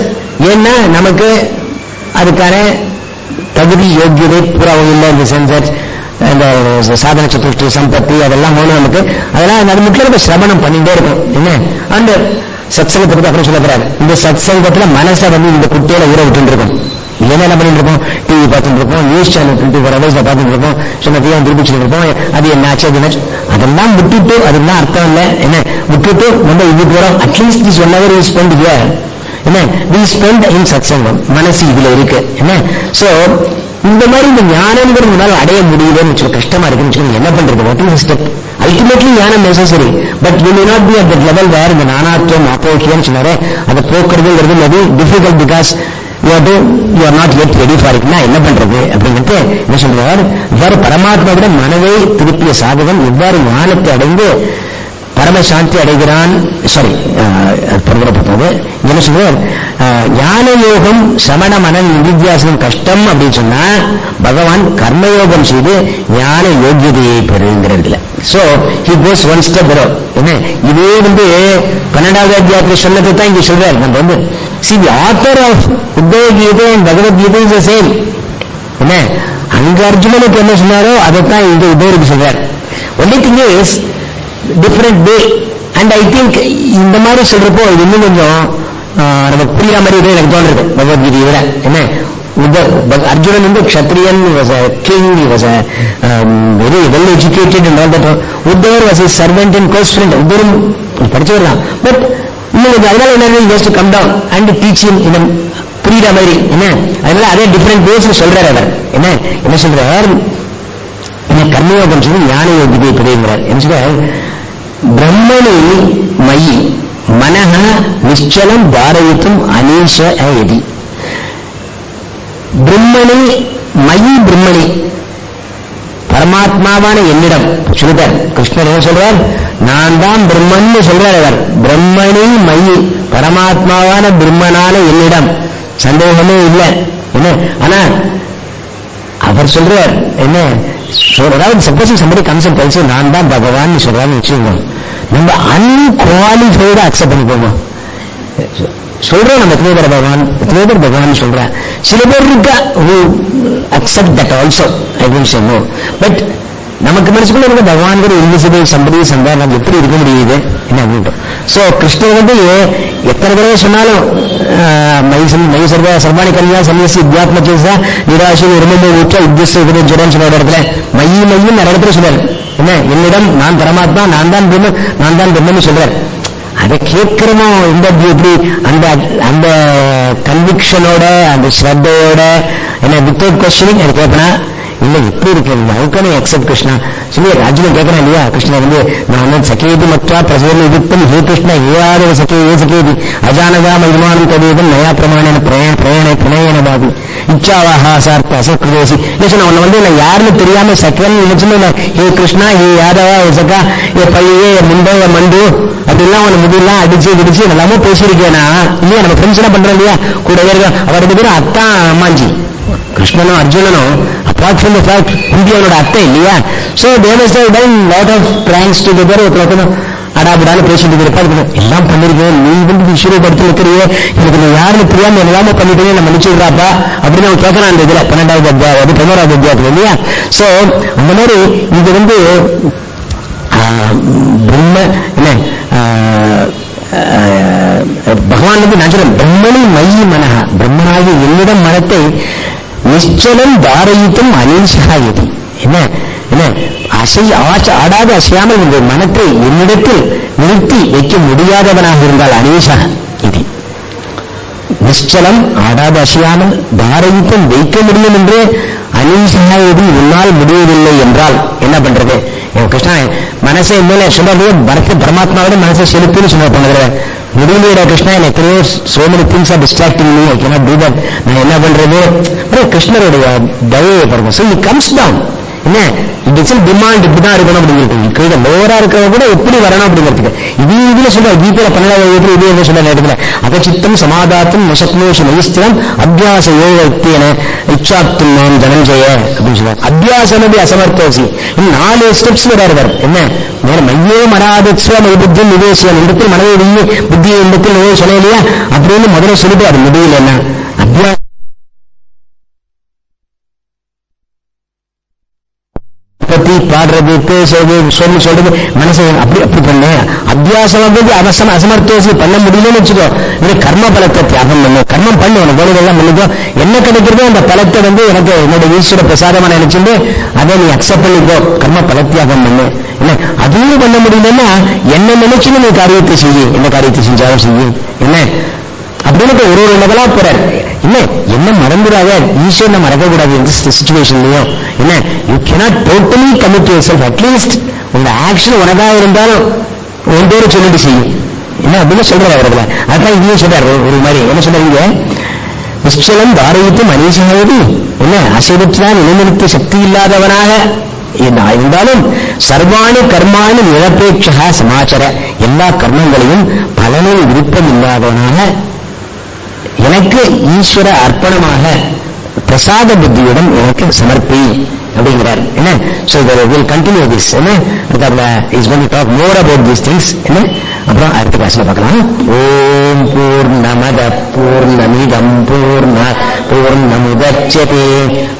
ஏன்னா நமக்கு அதுக்கான தகுதி யோகியதை பூராவும் இல்லை. இந்த சென்சர், இந்த சாதன சதுஷ்டி, சம்பத்தி, அதெல்லாம் போன நமக்கு அதெல்லாம் அது முக்கிய நம்ம சிரவணம் பண்ணிட்டே இருக்கும். என்ன அந்த சத்சங்கத்தை பத்தி அப்புறம் சொல்ல போறாரு. இந்த சத்சங்கத்துல மனசை இந்த குட்டியில ஊற விட்டு இருக்கும். இல்லைன்னா என்ன பண்ணிட்டு இருக்கோம்? டிவி பார்த்துட்டு இருப்போம், நியூஸ் சேனல் 24 hours பார்த்துட்டு இருப்போம், சொன்னதையும் திருப்பிச்சு இருப்போம். அது என்னாச்சு அதெல்லாம் விட்டுட்டு, அதெல்லாம் அர்த்தம் இல்லை. என்ன விட்டுட்டு நம்ம இது போறோம். At least this 1 hour we spend here. என்ன we spend in சத்சங்கம். மனசு இதுல இருக்கு. என்ன சோ இந்த மாதிரி இந்த ஞானங்கிறது முன்னால் அடைய முடியலன்னு வச்சுக்கோ, கஷ்டமா இருக்குன்னு வச்சுக்கோங்க. என்ன பண்றது? What is step? அல்டிமேட்லி ஞானம் necessary, but you may not be at that level where இந்த நானாத்வம் அப்போக்கியன்னு சொன்னாரு. அதை போக்குறதுங்கிறது very difficult because you are not yet ready for it. என்ன பண்றது அப்படின்ட்டு என்ன சொல்றார்? இவ்வாறு பரமாத்மாவிட மனதை திருப்பிய சாதகன் இவ்வாறு ஞானத்தை அடைந்து பரமசாந்தி அடைகிறான். சாரி, பரவரப்பட்டது என்ன சொல்றார்? ஞான யோகம் சமண மன நிதித்தியாசனம் கஷ்டம் அப்படின்னு சொன்னா பகவான் கர்மயோகம் செய்து ஞான யோகியதையை பெறுங்கிறதுல. So he goes one step below. என்ன இதே 12வது அத்தியாயத்துல சொன்னதை தான் இங்க சொல்றாரு. நம்ம see the author of Uddhava Gita and Bhagavad Gita is the same. என்ன அங்க அர்ஜுனனுக்கு என்ன சொன்னாரோ அதைத்தான் இங்க உத்தவருக்கு சொல்றார். only thing is different way. and I think இந்த மாதிரி சொல்றப்போ இது இன்னும் கொஞ்சம் நமக்கு புரியாத மாதிரி எனக்கு தோன்றது பகவத்கீதையை விட. என்ன Arjunan க்ஷத்ரியன், was a king, he was a very well educated and all that. Uddhavar was his servant and close friend. உத்தவரும் படிச்சவர் தான். பட் இன்னும் அதனால என்ன he has to come down and teach him in a புரியுற மாதிரி. என்ன அதனால அதே டிஃபரெண்ட் வேஸ் சொல்றாரு அவர். என்ன சொல்றார்? என்ன கர்மயோகம் சொல்லி ஞான யோகிதை புரியுங்கிறார். என்ன சொல்றார்? பிரம்மணி மயி மனஹ நிச்சலம் தாரயித்தும் அனீஷ எதி. பிரம்மணி மயி, பிரம்மணி பரமாத்மாவான என்னிடம் சொல்றார். கிருஷ்ணர் என்ன சொல்றார்? நான் தான் பிரம்மன்னு சொல்றார் அவர். பிரம்மணி மயி, பரமாத்மாவான பிரம்மனான என்னிடம் சந்தேகமே இல்லை. என்ன ஆனா அவர் சொல்றார் என்ன அதாவது suppose somebody comes and tells you நான் தான் பகவான் சொல்றான்னு வச்சுக்கோங்க, நம்ம அன்குவாலிஃபைடா அக்செப்ட் பண்ணிப்போமா? சொல்றோம் நம்ம எத்தனை பேர் பகவான், எத்தனை பேர் பகவான் சொல்றேன். சில பேர் இருக்கா who accept that also. I will say no. But நமக்கு மனசுக்குள்ள இருக்க பகவான்கிற இன்விசிபிள் சம்பதி சந்தா நம்ம எப்படி இருக்க முடியுது? என்ன அப்படின்ட்டு. ஸோ கிருஷ்ணர் எத்தனை தடவை சொன்னாலும் மயி சர்வாணி கல்யா சன்னியாசி வித்யாத்ம சேசா நிராசி இருமமே ஊற்ற உத்தியஸ்த ஜுடன் சொன்ன இடத்துல மையும் நிறைய இடத்துல சொல்றாரு. என்ன என்னிடம் நான் பரமாத்மா, நான் தான் பிரம்ம, நான் தான் பிரம்மன்னு சொல்றாரு. அதை கேட்கிறோமோ இந்த எப்படி அந்த அந்த கன்விக்ஷனோட அந்த ஸ்ரத்தையோட என்ன வித்தவுட் கொஸ்டினிங் அது கேட்பனா இல்லை எப்படி இருக்கு? ஹவுக்கான அக்செப்ட் கிருஷ்ணா சொல்லி ராஜ்யம் கேட்கறேன் இல்லையா? கிருஷ்ணா நான் சகேதி மற்றா பிரசோதனை யுக்தம் ஹே கிருஷ்ணா ஏ சகேதி அஜானதா மகிமானம் கவிதம் நயா பிரமாண பிரணயன பாபு இச்சாவாஹா சார்த்த அசக்ரேசி. இல்லை உன்னை நான் யாருன்னு தெரியாம சக்கரன்னு நினைச்சுமே ஹே கிருஷ்ணா, ஹே யாதவா, ஹே சக்கா, ஏ பையே, முண்டோ, மண்டு அப்படிலாம் உன முடியெல்லாம் அடிச்சு எல்லாமே பேசியிருக்கேனா இல்லையா? நம்ம ஃப்ரெண்ட்ஸ் எல்லாம் பண்றோம் இல்லையா? கூட அவர் 2 பேரும் அத்தான் அம்மாஞ்சி. கிருஷ்ணனும் அர்ஜுனனும் apart from the fact இந்தியாவோட அத்தை இல்லையா? So they must have done lot of pranks together. அடாபடான்னு பேசிட்டு இருப்பாரு. எல்லாம் பண்ணிருக்கேன், நீ ஈஸ்வரப்படுத்தி இருக்கிறீங்க, எனக்கு நீ யாருன்னு தெரியாம எல்லாமே பண்ணிட்டீங்க, நம்ம நினைச்சுடுறாப்பா அப்படின்னு அவன் கேட்கறான். அந்த இதுல 12வது அத்தியாயம் 11வது அத்தியாயத்துல இல்லையா? சோ அந்த மாதிரி இது பிரம்ம என்ன பகவான் நான் சொல்றேன் பிரம்மணி மயி மனஹ, பிரம்மனாகி என்னிடம் மனத்தை நிச்சலம் தாரயித்தும் அனீஷாயதி. என்ன என்ன ஆடாத அசையாமல் இந்த மனத்தை என்னிடத்தில் நிறுத்தி வைக்க முடியாதவனாக இருந்தால் அனீஷா இது. நிச்சலம் ஆடாத அசையாமல் தாரயித்தும் வைக்க முடியும் என்று அனீஷாயதி உன்னால் முடியவில்லை என்றால் என்ன பண்றது? கிருஷ்ணா மனசை மேல சொல்றது பரமாத்மாவோட மனசை செலுத்துன்னு சொல்ல பண்ணுற முடியலையா கிருஷ்ணா? எனக்கு so many things are distracting me, I cannot do that. நான் என்ன பண்றது? கிருஷ்ணருடைய தயவை பாருங்க. So he comes down. என்ன டிமாண்ட் இப்படிதான் இருக்கணும் அப்படிங்கிறது. கீழே லோவரா இருக்கிறவங்க கூட எப்படி வரணும் அப்படிங்கிறதுக்கு இதுல சொல்ற கீதையில 12 இது சொல்ற நேரத்துல அகச்சித்தம் சமாதாத்தம் நசக்னோஷ நைஸ்திரம் அபியாச யோகத்தியன இச்சாத்தும் நாம் தனஞ்சய அப்படின்னு சொல்றாங்க. அபியாசம் அசமர்த்தோசி 4 ஸ்டெப்ஸ் வரார். என்ன மேல மையே மராதத்வ புத்தி நிவேசியம் இடத்தில் மனதை நீ புத்தியை இடத்தில் சொல்ல இல்லையா அப்படின்னு முதல்ல சொல்லிட்டு அது முடியல. என்ன அபியாசம் பத்தி பாடுறது பேசுறது சொல்றது மனசை அப்படி பண்ண அத்தியாசம் அசமர்த்தோசி பண்ண முடியலன்னு வச்சுக்கோ. இது கர்ம பலத்தை தியாகம் பண்ணு, கர்மம் பண்ணு, உனக்கு வேலைகள்லாம் பண்ணிக்கோ. என்ன கிடைக்கிறதோ அந்த பலத்தை எனக்கு என்னோட ஈஸ்வர பிரசாதமா நினைச்சுட்டு அதை நீ அக்செப்ட் பண்ணிக்கோ. கர்ம பல தியாகம் பண்ணு. என்ன அதுவும் பண்ண முடியலன்னா என்ன நினைச்சுன்னு நீ காரியத்தை செய்ய, என்ன காரியத்தை செஞ்சாலும் செய்ய. என்ன அப்படின்னு ஒரு லெவலா போறாரு. இல்ல என்ன மறந்துடாத, ஈஸ்வரனை மறக்க கூடாது இந்த சிச்சுவேஷன்லயும். என்ன you cannot totally commit yourself. At least உங்க ஆக்ஷன் உனதா இருந்தாலும் ஒரு பேரை சொல்லிட்டு செய்யும். என்ன அப்படின்னு சொல்றாரு அவர்களை. அதான் இங்கேயும் சொல்றாரு ஒரு மாதிரி. என்ன சொல்றீங்க, நிச்சலம் தாரயித்து மனிதனாவது என்ன அசைவற்றால் நிலைநிறுத்த சக்தி இல்லாதவனாக இருந்தாலும் சர்வாணி கர்மாணி நிரபேட்சா சமாச்சார எல்லா கர்மங்களையும் பலனில் விருப்பம் இல்லாதவனாக எனக்கு ஈஸ்வர அர்ப்பணமாக பிரசாத புத்தியுடன் எனக்கு சமர்ப்பி அப்படிங்கிறார். என்ன so we'll continue this. என்ன is going to talk more about these things. என்ன அப்புறம் அடுத்த கிளாஸ்ல பார்க்கலாம். ஓம் பூர்ணமத பூர்ணமிதம் பூர்ணாத் பூர்ணமுதச்யதே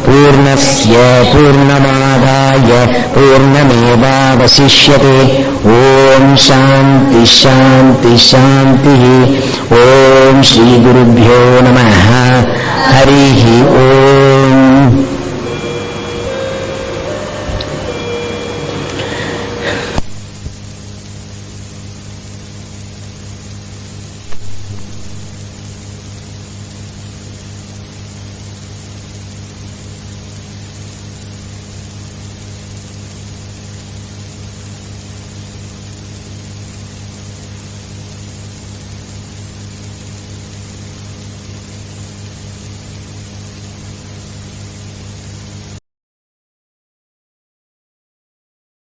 பூர்ணஸ்ய பூர்ணமாதாய பூர்ணமேவாவசிஷ்யதே. ஓம் சாந்தி சாந்தி சாந்தி. ஓம் ஸ்ரீ குருभ्यो நமः. ஹரி ஓம்.